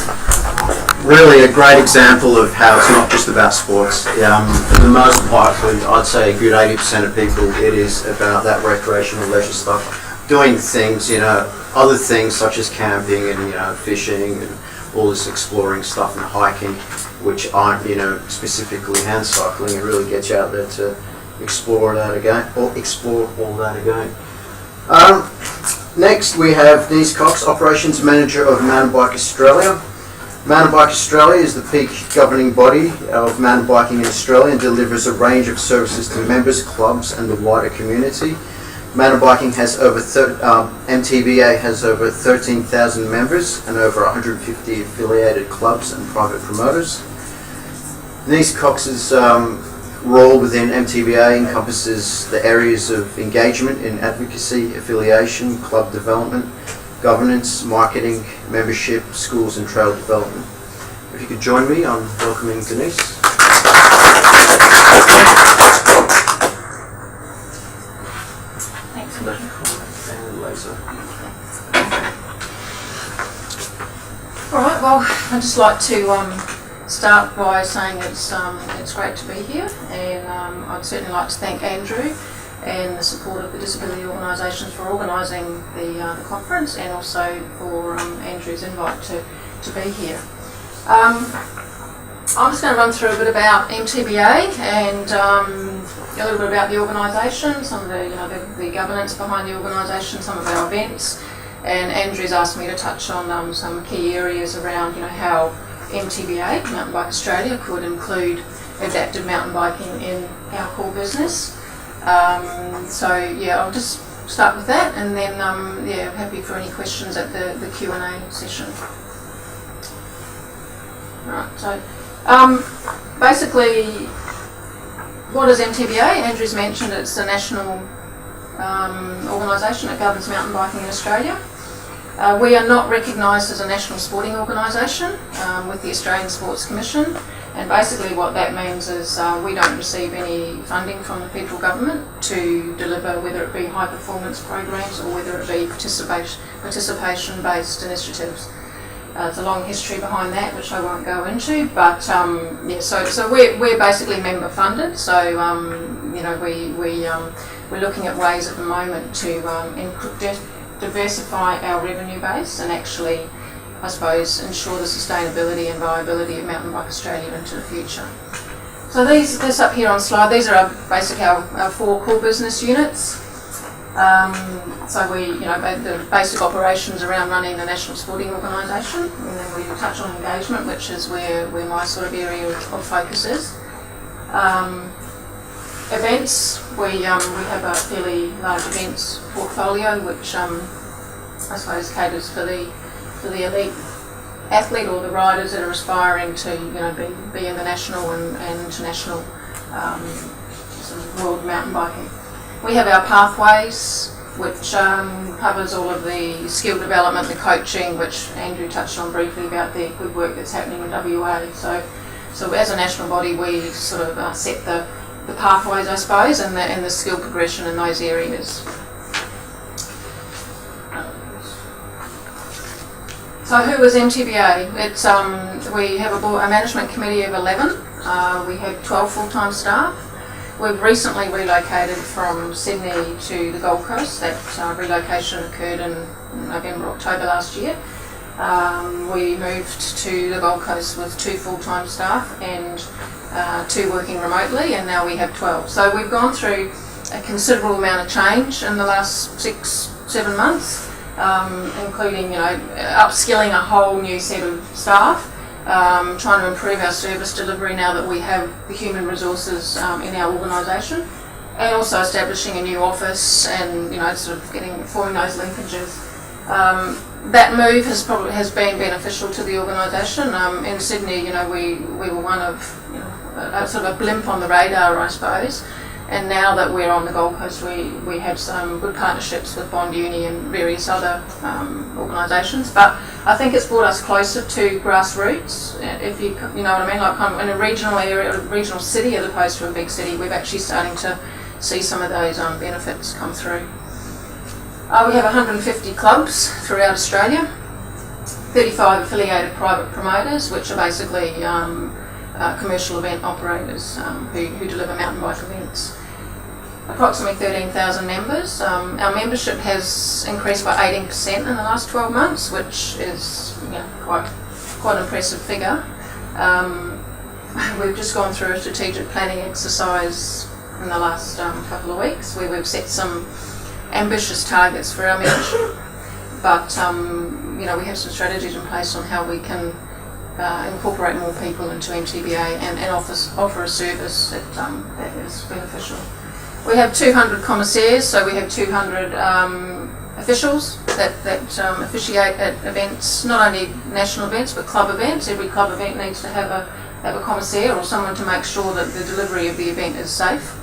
really a great example of how it's not just about sports. For the most part, I'd say a good 80% of people, it is about that recreational leisure stuff. Doing things, other things such as camping and fishing and all this exploring stuff and hiking, which aren't specifically hand cycling. It really gets you out there to explore that again, or explore all that again. Next we have Denise Cox, Operations Manager of Mountain Bike Australia. Mountain Bike Australia is the peak governing body of mountain biking in Australia and delivers a range of services to members, clubs and the wider community. Mountain biking has MTBA has over 13,000 members and over 150 affiliated clubs and private promoters. Denise Cox's role within MTBA encompasses the areas of engagement in advocacy, affiliation, club development, governance, marketing, membership, schools and trail development. if you could join me on welcoming Denise. Thanks. And Lisa. All right. Well, I'd just like to start by saying it's great to be here, and I'd certainly like to thank Andrew and the support of the disability organisations for organising the conference, and also for Andrew's invite to be here. I'm just going to run through a bit about MTBA and a little bit about the organisation, some of the governance behind the organisation, some of our events, and Andrew's asked me to touch on some key areas around how MTBA, Mountain Bike Australia, could include adaptive mountain biking in our core business. I'll just start with that, and then I'm happy for any questions at the Q&A session. Right, so basically, what is MTBA? Andrew's mentioned it's a national organisation that governs mountain biking in Australia. We are not recognised as a national sporting organisation with the Australian Sports Commission, and basically what that means is we don't receive any funding from the federal government to deliver, whether it be high performance programs or whether it be participation based initiatives. There's a long history behind that which I won't go into, but so we're basically member funded, so we're looking at ways at the moment to diversify our revenue base and actually, I suppose, ensure the sustainability and viability of Mountain Bike Australia into the future. So this up here on slide, these are our four core business units. So the basic operations around running the national sporting organisation, and then we touch on engagement, which is where my sort of area of focus is. Events, we have a fairly large events portfolio, which I suppose caters for the elite athlete or the riders that are aspiring to be in the national and international sort of world mountain biking. We have our pathways, which covers all of the skill development, the coaching, which Andrew touched on briefly about the good work that's happening in WA. So as a national body, we sort of set the pathways, I suppose, and the skill progression in those areas. So who is MTBA? It's we have a management committee of 11. We have 12 full-time staff. We've recently relocated from Sydney to the Gold Coast. That relocation occurred in November, October last year. We moved to the Gold Coast with 2 full-time staff and 2 working remotely, and now we have 12. So we've gone through a considerable amount of change in the last 6-7 months, including upskilling a whole new set of staff, trying to improve our service delivery now that we have the human resources in our organisation, and also establishing a new office and sort of forming those linkages. That move has been beneficial to the organisation. In Sydney, we were one of sort of a blimp on the radar, I suppose. And now that we're on the Gold Coast, we have some good partnerships with Bond Uni and various other organisations. But I think it's brought us closer to grassroots. If you know what I mean, like kind of in a regional area, a regional city, as opposed to a big city, we're actually starting to see some of those benefits come through. We have 150 clubs throughout Australia, 35 affiliated private promoters, which are basically commercial event operators who deliver mountain bike events. Approximately 13,000 members. Our membership has increased by 18% in the last 12 months, which is quite an impressive figure. We've just gone through a strategic planning exercise in the last couple of weeks where we've set some ambitious targets for our membership, but we have some strategies in place on how we can incorporate more people into MTBA and offer a service that is beneficial. We have 200 commissaires, so we have 200 officials that officiate at events, not only national events but club events. Every club event needs to have a commissaire or someone to make sure that the delivery of the event is safe.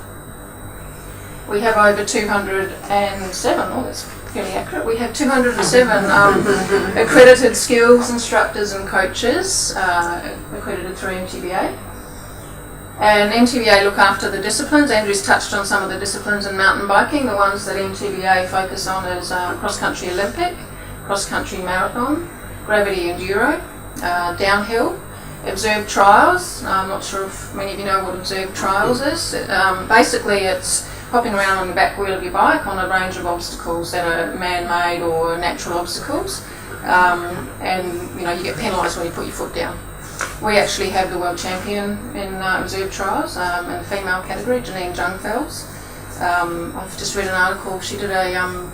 We have over 207, that's fairly accurate. We have 207 accredited skills instructors and coaches accredited through MTBA. And MTBA look after the disciplines. Andrew's touched on some of the disciplines in mountain biking. The ones that MTBA focus on is cross-country Olympic, cross-country marathon, gravity enduro, downhill, observed trials. I'm not sure if many of you know what observed trials is. Basically it's hopping around on the back wheel of your bike on a range of obstacles that are man-made or natural obstacles. And you get penalised when you put your foot down. We actually have the world champion in observed trials in the female category, Janine Jungfels. I've just read an article. She did an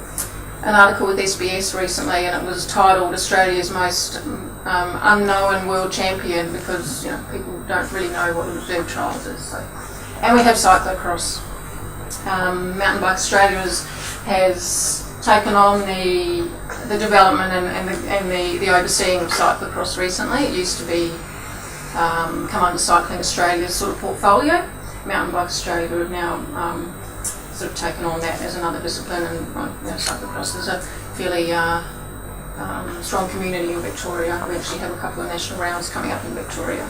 article with SBS recently, and it was titled "Australia's Most Unknown World Champion," because people don't really know what observed trials is. So. And we have cyclocross. Mountain Bike Australia has taken on the development and the overseeing of cyclocross recently. It used to be come under Cycling Australia's sort of portfolio. Mountain Bike Australia have now sort of taken on that as another discipline, and cyclocross is a fairly strong community in Victoria. We actually have a couple of national rounds coming up in Victoria.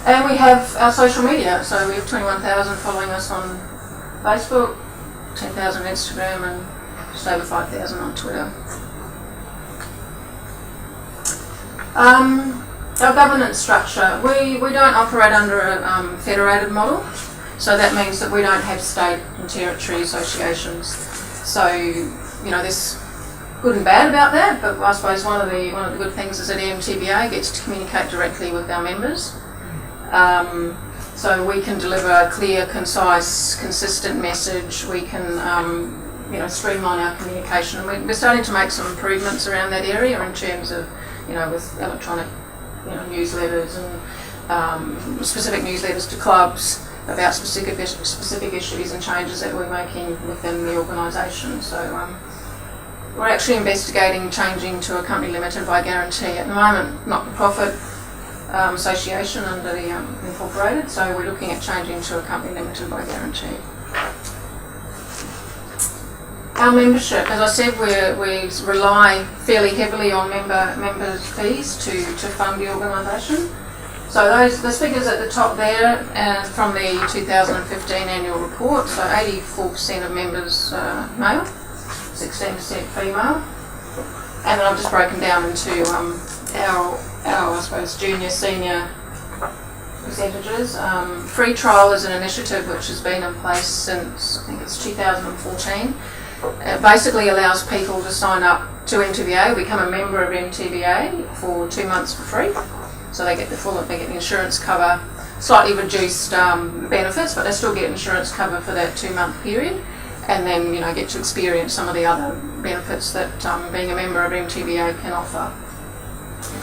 And we have our social media, so we have 21,000 following us on Facebook, 10,000 on Instagram, and just over 5,000 on Twitter. Our governance structure, we don't operate under a federated model, so that means that we don't have state and territory associations. So, there's good and bad about that, but I suppose one of the good things is that MTBA gets to communicate directly with our members. So we can deliver a clear, concise, consistent message. We can streamline our communication, and we're starting to make some improvements around that area in terms of, with electronic, newsletters and specific newsletters to clubs about specific issues and changes that we're making within the organisation. So we're actually investigating changing to a company limited by guarantee. At the moment, not-for-profit association under the incorporated, so we're looking at changing to a company limited by guarantee. Our membership, as I said, we rely fairly heavily on members' fees to fund the organisation. So those figures at the top there from the 2015 annual report, so 84% of members male, 16% female, and then I've just broken down into our I suppose junior, senior percentages. Free trial is an initiative which has been in place since I think it's 2014. It basically allows people to sign up to MTBA, become a member of MTBA for 2 months for free. So they get the insurance cover, slightly reduced benefits, but they still get insurance cover for that 2-month period, and then get to experience some of the other benefits that being a member of MTBA can offer.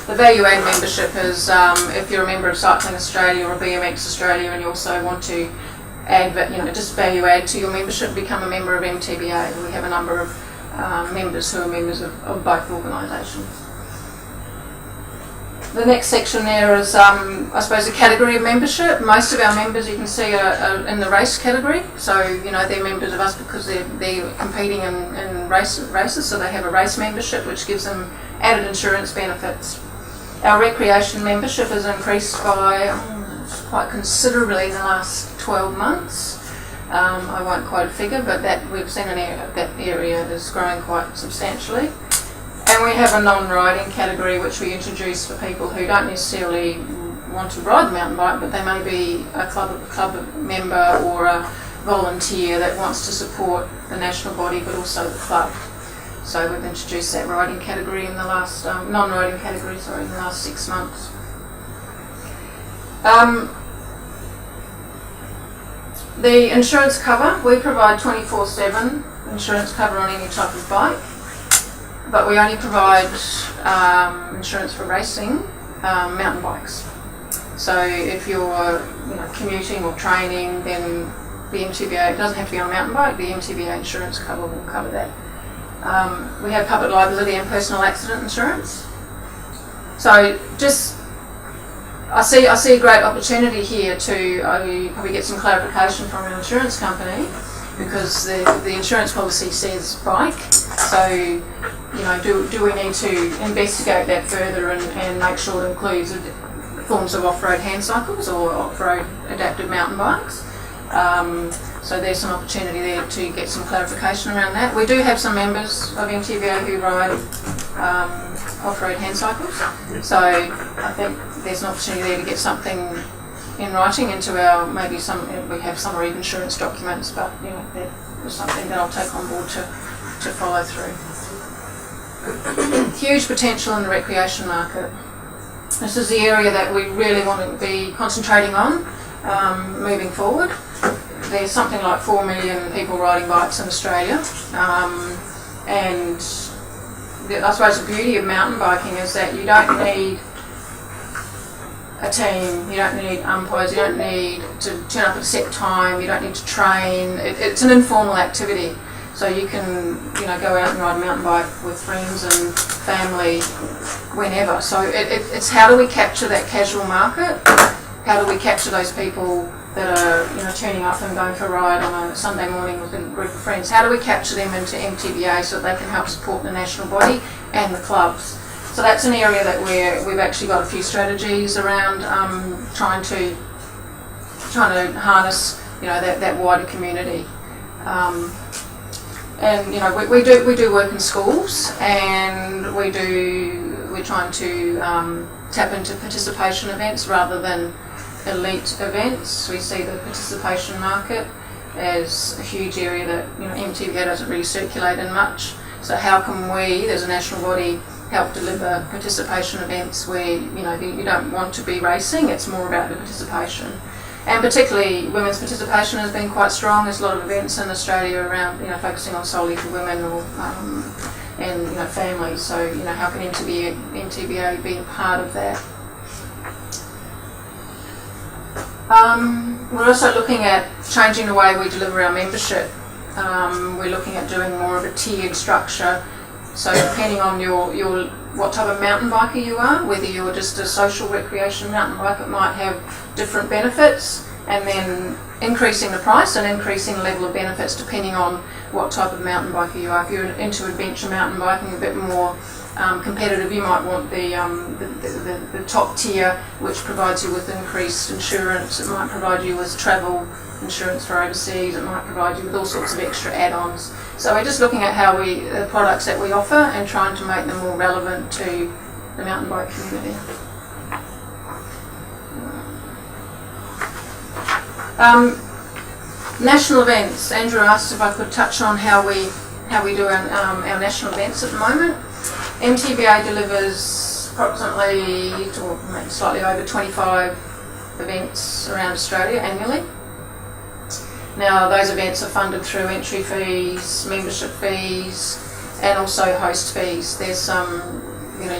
The value add membership is if you're a member of Cycling Australia or BMX Australia and you also want to add, just value add to your membership, become a member of MTBA. We have a number of members who are members of both organisations. The next section there is, I suppose, a category of membership. Most of our members, you can see, are in the race category. So, they're members of us because they're competing in races, so they have a race membership, which gives them added insurance benefits. Our recreation membership has increased by quite considerably in the last 12 months. I won't quote a figure, but we've seen that area is growing quite substantially. And we have a non-riding category which we introduce for people who don't necessarily want to ride the mountain bike, but they may be a club member or a volunteer that wants to support the national body but also the club. So we've introduced that riding category in the last, non-riding category, in the last 6 months. The insurance cover, we provide 24/7 insurance cover on any type of bike, but we only provide insurance for racing mountain bikes. So if you're commuting or training, then the MTBA, it doesn't have to be on a mountain bike, the MTBA insurance cover will cover that. We have public liability and personal accident insurance. So I see a great opportunity here to probably get some clarification from an insurance company because the insurance policy says bike. So, you know, do we need to investigate that further and make sure it includes forms of off-road handcycles or off-road adaptive mountain bikes? So there's an opportunity there to get some clarification around that. We do have some members of MTBA who ride off-road handcycles, so I think there's an opportunity there to get something in writing into our, maybe we have some insurance documents, but you know, that was something that I'll take on board to follow through. Huge potential in the recreation market. This is the area that we really want to be concentrating on moving forward. There's something like 4 million people riding bikes in Australia, and I suppose the beauty of mountain biking is that you don't need a team, you don't need umpires, you don't need to turn up at a set time, you don't need to train. It's an informal activity, so you can, you know, go out and ride a mountain bike with friends and family whenever. So it's how do we capture that casual market? How do we capture those people that are, you know, turning up and going for a ride on a Sunday morning with a group of friends? How do we capture them into MTBA so that they can help support the national body and the clubs? So that's an area that we've actually got a few strategies around trying to harness, you know, that wider community. And you know, we do work in schools, and we're trying to tap into participation events rather than elite events. We see the participation market as a huge area that, you know, MTBA doesn't really circulate in much. So how can we, as a national body, help deliver participation events where, you know, you don't want to be racing, it's more about the participation. And particularly women's participation has been quite strong. There's a lot of events in Australia around, you know, focusing on solely for women or and, you know, families. So, you know, how can MTBA be a part of that? We're also looking at changing the way we deliver our membership. We're looking at doing more of a tiered structure. So depending on your what type of mountain biker you are, whether you're just a social recreation mountain biker, it might have different benefits, and then increasing the price and increasing the level of benefits depending on what type of mountain biker you are. If you're into adventure mountain biking, a bit more competitive, you might want the top tier, which provides you with increased insurance. It might provide you with travel insurance for overseas. It might provide you with all sorts of extra add-ons. So we're just looking at how the products that we offer and trying to make them more relevant to the mountain bike community. National events. Andrew asked if I could touch on how we do our national events at the moment. MTBA delivers approximately, or maybe slightly over 25 events around Australia annually. Now those events are funded through entry fees, membership fees, and also host fees. There's some, you know,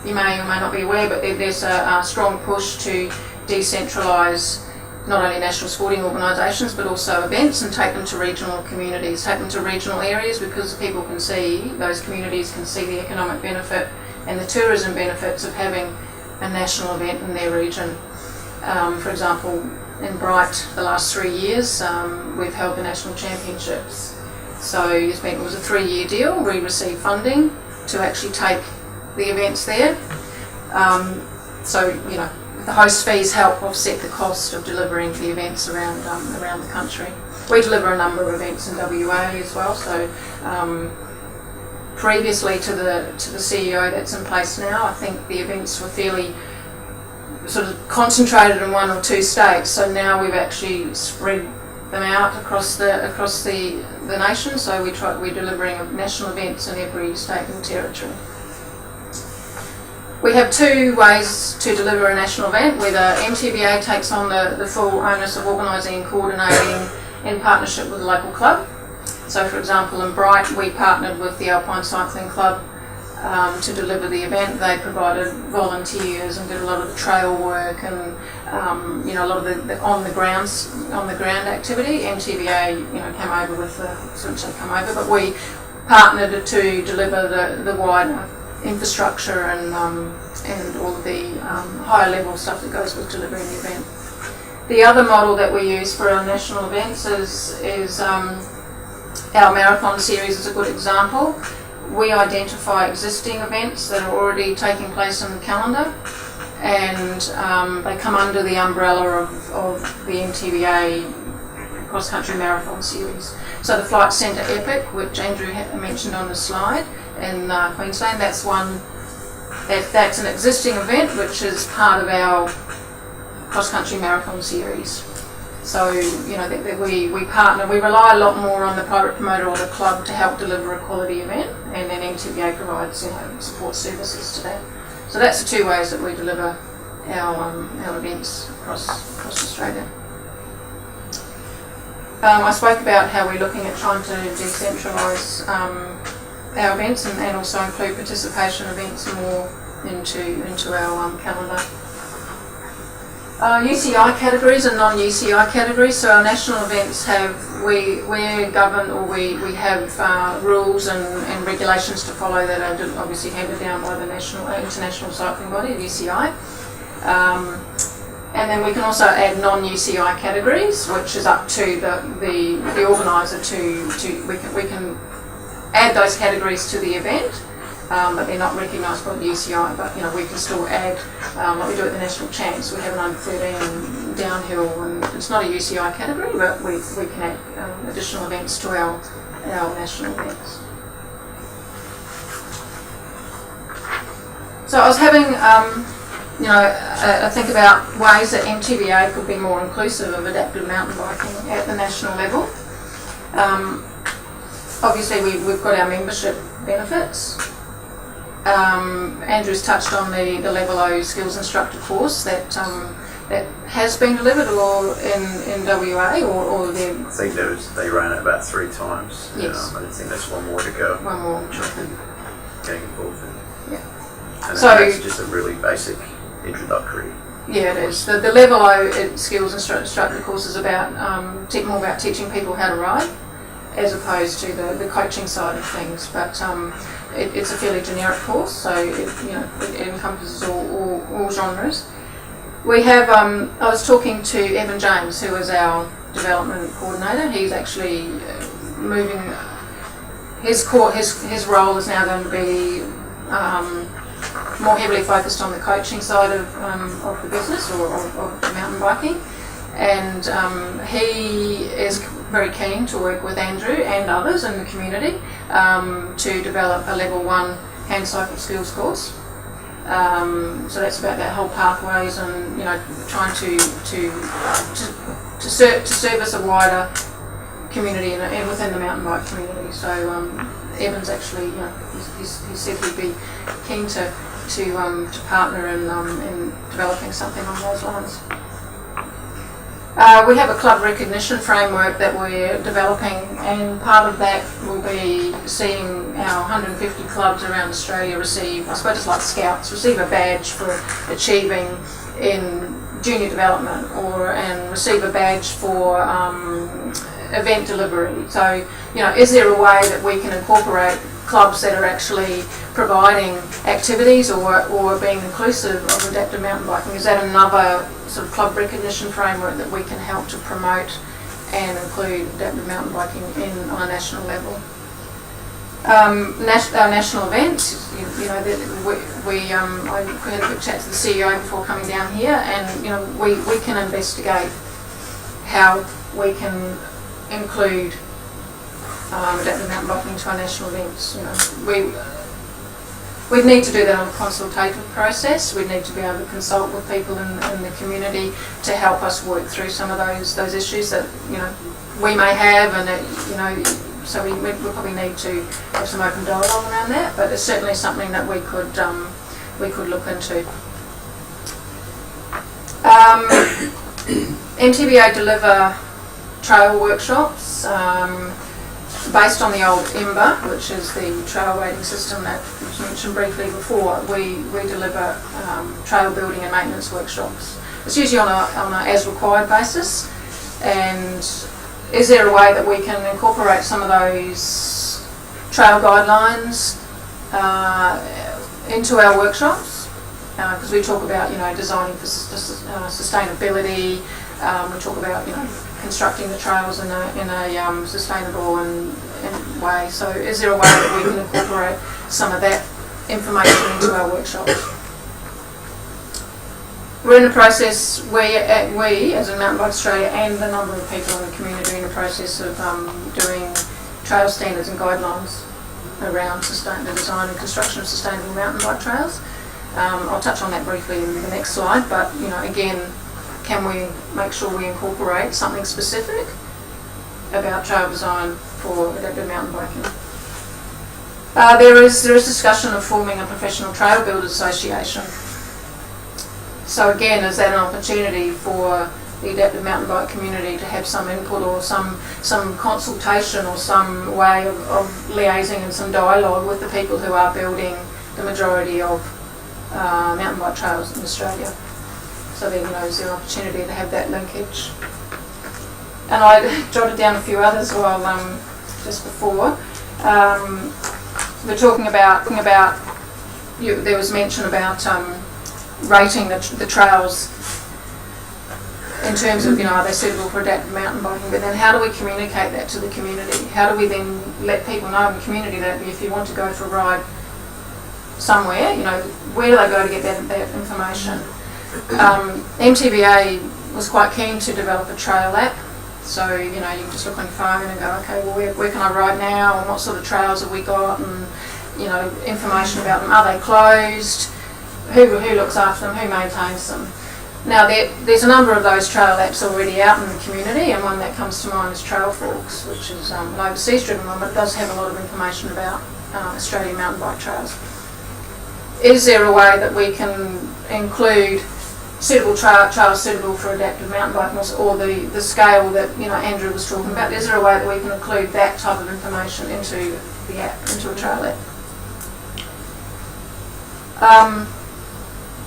you may or may not be aware, but there's a strong push to decentralise not only national sporting organisations but also events and take them to regional communities, take them to regional areas, because people can see, those communities can see the economic benefit and the tourism benefits of having a national event in their region. For example, in Bright, the last 3 years, we've held the national championships. So it was a 3-year deal. We received funding to actually take the events there. So, you know, the host fees help offset the cost of delivering the events around the country. We deliver a number of events in WA as well. So previously to the CEO that's in place now, I think the events were fairly sort of concentrated in 1 or 2 states. So now we've actually spread them out across the nation. So we're delivering national events in every state and territory. We have 2 ways to deliver a national event, whether MTBA takes on the full onus of organising and coordinating in partnership with a local club. So for example, in Bright, we partnered with the Alpine Cycling Club to deliver the event. They provided volunteers and did a lot of the trail work and you know, a lot of the on the ground activity. MTBA, you know, came over with but we partnered to deliver the wider infrastructure and all of the higher level stuff that goes with delivering the event. The other model that we use for our national events is Our marathon series is a good example. We identify existing events that are already taking place in the calendar, and they come under the umbrella of the MTBA cross-country marathon series. So the Flight Centre Epic, which Andrew mentioned on the slide in Queensland, that's one. That's an existing event which is part of our cross-country marathon series. So, that we partner, we rely a lot more on the private promoter or the club to help deliver a quality event, and then MTBA provides, support services to that. So that's the two ways that we deliver our events across Australia. I spoke about how we're looking at trying to decentralise our events and also include participation events more into our calendar. UCI categories and non-UCI categories. So our national events we're governed, or we have rules and regulations to follow that are obviously handed down by the international cycling body, the UCI. And then we can also add non-UCI categories, which is up to the organiser we can add those categories to the event, but they're not recognised by the UCI. But we can still add, like we do at the National Champs. We have an under 13 downhill, and it's not a UCI category, but we can add additional events to our national events. So I was having I think about ways that MTBA could be more inclusive of adaptive mountain biking at the national level. Obviously, we've got our membership benefits. Andrew's touched on the Level O skills instructor course that has been delivered or in WA or I think they ran it about 3 times. Yes. I think there's one more to go. One more. Getting involved in. Yeah. And So that's just a really basic introductory. Yeah, it is. The Level O skills instructor course is about more about teaching people how to ride, as opposed to the coaching side of things. But it's a fairly generic course, so it encompasses all genres. We have. I was talking to Evan James, who is our development coordinator. He's actually moving. His role is now going to be more heavily focused on the coaching side of the business or of mountain biking, and he is very keen to work with Andrew and others in the community to develop a Level 1 handcycle skills course. So that's about that whole pathways and trying to service a wider community and within the mountain bike community. So Evan's actually he said he'd be keen to partner in developing something on those lines. We have a club recognition framework that we're developing, and part of that will be seeing our 150 clubs around Australia receive, I suppose it's like Scouts, receive a badge for achieving in junior development and receive a badge for event delivery. So, is there a way that we can incorporate clubs that are actually providing activities or being inclusive of adaptive mountain biking? Is that another sort of club recognition framework that we can help to promote and include adaptive mountain biking on a national level? Our national events, I had a quick chat to the CEO before coming down here, and we can investigate how we can include adaptive mountain biking to our national events. We'd need to do that on a consultative process. We'd need to be able to consult with people in the community to help us work through some of those issues that we may have, and so we probably need to have some open dialogue around that. But it's certainly something that we could look into. MTBA deliver trail workshops. Based on the old EMBA, which is the trail rating system that was mentioned briefly before, we deliver trail building and maintenance workshops. It's usually on a as required basis. And is there a way that we can incorporate some of those trail guidelines into our workshops? Because we talk about designing for sustainability. We talk about constructing the trails in a sustainable and way. So is there a way that we can incorporate some of that information into our workshops? We're in the process, we as in Mountain Bike Australia and a number of people in the community are in the process of doing trail standards and guidelines around the design and construction of sustainable mountain bike trails. I'll touch on that briefly in the next slide, but again, can we make sure we incorporate something specific about trail design for adaptive mountain biking? There is discussion of forming a professional trail builders association. So again, is that an opportunity for the adaptive mountain bike community to have some input or some consultation or some way of liaising and some dialogue with the people who are building the majority of mountain bike trails in Australia? So then, is there an opportunity to have that linkage? And I jotted down a few others while just before. We're talking about there was mention about rating the trails in terms of, are they suitable for adaptive mountain biking, but then how do we communicate that to the community? How do we then let people know in the community that if you want to go for a ride somewhere, where do they go to get that information? MTBA was quite keen to develop a trail app. So, you can just look on your phone and go, okay, well, where can I ride now, and what sort of trails have we got, and, information about them. Are they closed? Who looks after them? Who maintains them? Now, there's a number of those trail apps already out in the community, and one that comes to mind is Trail Forks, which is an overseas driven one, but it does have a lot of information about Australian mountain bike trails. Is there a way that we can include suitable trails suitable for adaptive mountain biking, or the scale that Andrew was talking about? Is there a way that we can include that type of information into the app, into a trail app?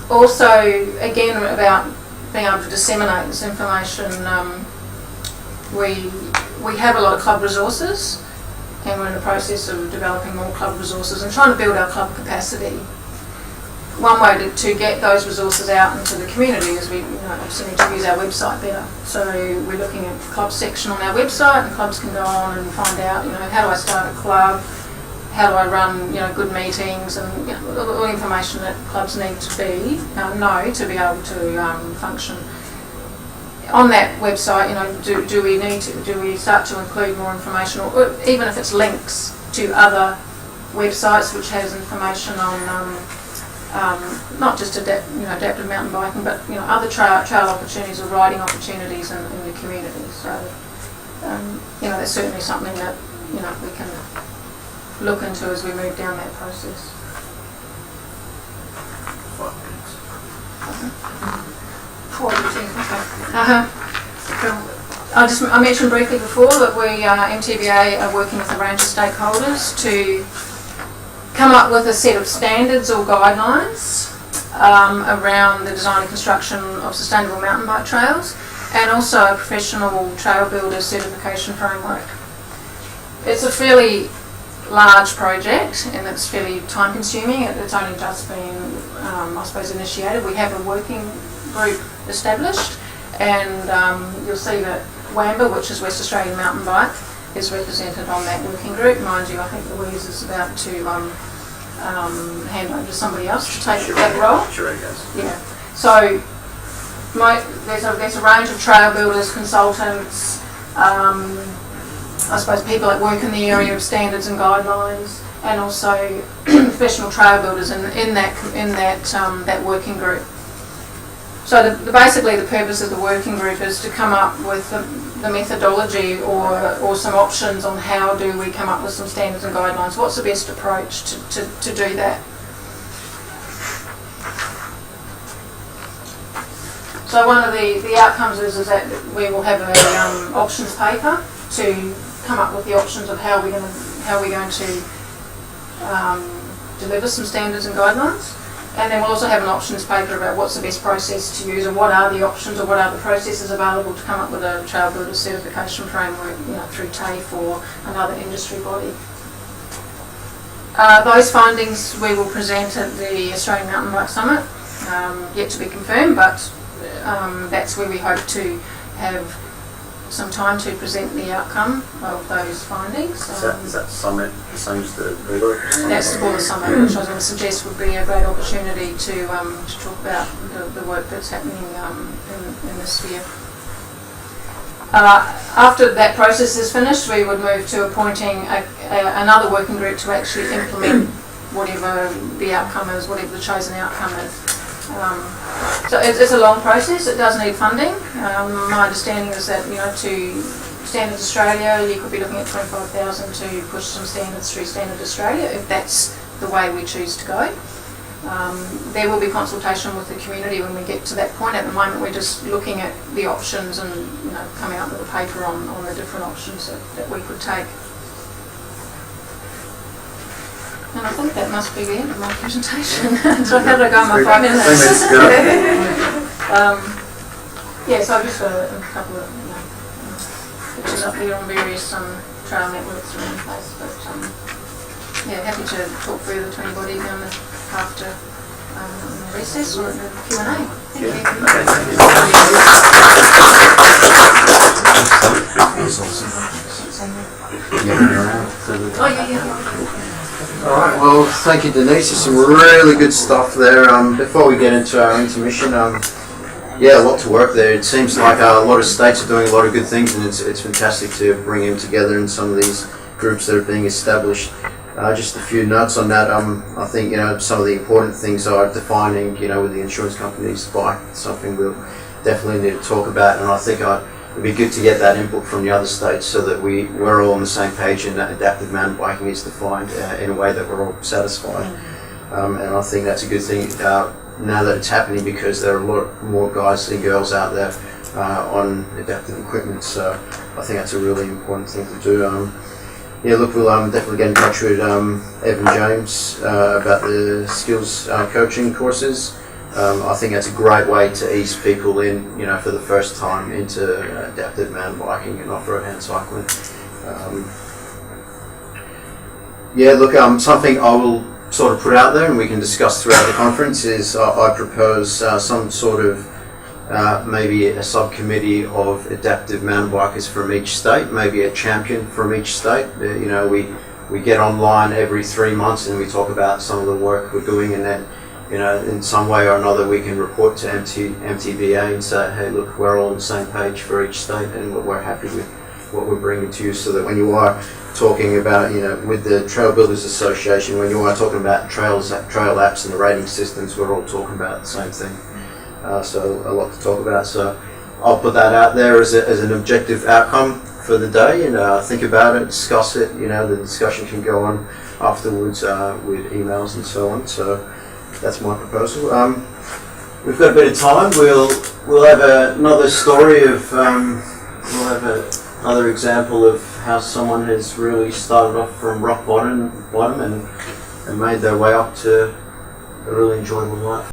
Also, again, about being able to disseminate this information, we have a lot of club resources, and we're in the process of developing more club resources and trying to build our club capacity. One way to get those resources out into the community is we obviously need to use our website better. So we're looking at the club section on our website, and clubs can go on and find out, how do I start a club, how do I run, good meetings, and all the information that clubs need to know to be able to function. On that website, do we start to include more information, or even if it's links to other websites which has information on not just adaptive mountain biking, but other trail opportunities or riding opportunities in the community. So that's certainly something that we can look into as we move down that process. 4 minutes. Okay. I mentioned briefly before that we MTBA are working with a range of stakeholders to come up with a set of standards or guidelines around the design and construction of sustainable mountain bike trails, and also a professional trail builder certification framework. It's a fairly large project and it's fairly time consuming. It's only just been, initiated. We have a working group established, and you'll see that WAMBA, which is West Australian Mountain Bike, is represented on that working group. Mind you, I think Louise is about to hand over to somebody else to take that role. Sure, I guess. Yeah. So there's a range of trail builders, consultants, people that work in the area of standards and guidelines, and also professional trail builders in that working group. So basically the purpose of the working group is to come up with the methodology or some options on how do we come up with some standards and guidelines. What's the best approach to do that? So one of the outcomes is that we will have an options paper to come up with the options of how we're going to deliver some standards and guidelines. And then we'll also have an options paper about what's the best process to use, and what are the options or what are the processes available to come up with a trail builder certification framework, through TAFE or another industry body. Those findings we will present at the Australian Mountain Bike Summit, yet to be confirmed, but that's where we hope to have some time to present the outcome of those findings. Is that summit the same as the Uber? That's for the summit, which I was going to suggest would be a great opportunity to talk about the work that's happening in this sphere. After that process is finished, we would move to appointing another working group to actually implement whatever the outcome is, whatever the chosen outcome is. So it's a long process. It does need funding. My understanding is that, to Standards Australia, you could be looking at 25,000 to push some standards through Standard Australia, if that's the way we choose to go. There will be consultation with the community when we get to that point. At the moment, we're just looking at the options and coming up with a paper on the different options that we could take. And I think that must be the end of my presentation. So how did I go in my 5 minutes? 3 minutes to go. So I've just got a couple of pictures up there on various trail networks around the place. But happy to talk further to anybody down the after the recess or the Q&A. Thank you. Alright, well, thank you, Denise. There's some really good stuff there. Before we get into our intermission, a lot to work there. It seems like a lot of states are doing a lot of good things, and it's fantastic to bring them together in some of these groups that are being established. Just a few notes on that. I think some of the important things are defining with the insurance companies bike. Something we'll definitely need to talk about, and I think it'd be good to get that input from the other states so that we're all on the same page and that adaptive mountain biking is defined in a way that we're all satisfied. And I think that's a good thing now that it's happening, because there are a lot more guys and girls out there on adaptive equipment. So I think that's a really important thing to do. We'll definitely get in touch with Evan James about the skills coaching courses. I think that's a great way to ease people in, for the first time into adaptive mountain biking and off-road hand cycling. Something I will sort of put out there and we can discuss throughout the conference is I propose some sort of maybe a subcommittee of adaptive mountain bikers from each state, maybe a champion from each state. We get online every 3 months and we talk about some of the work we're doing, and then in some way or another we can report to MTBA and say, hey, look, we're all on the same page for each state and we're happy with what we're bringing to you, so that when you are talking about, with the Trail Builders Association, when you are talking about trail apps and the rating systems, we're all talking about the same thing. So a lot to talk about. So I'll put that out there as an objective outcome for the day, and think about it, discuss it. The discussion can go on afterwards with emails and so on. So that's my proposal. We've got a bit of time. We'll have another story of we'll have another example of how someone has really started off from rock bottom and made their way up to a really enjoyable life.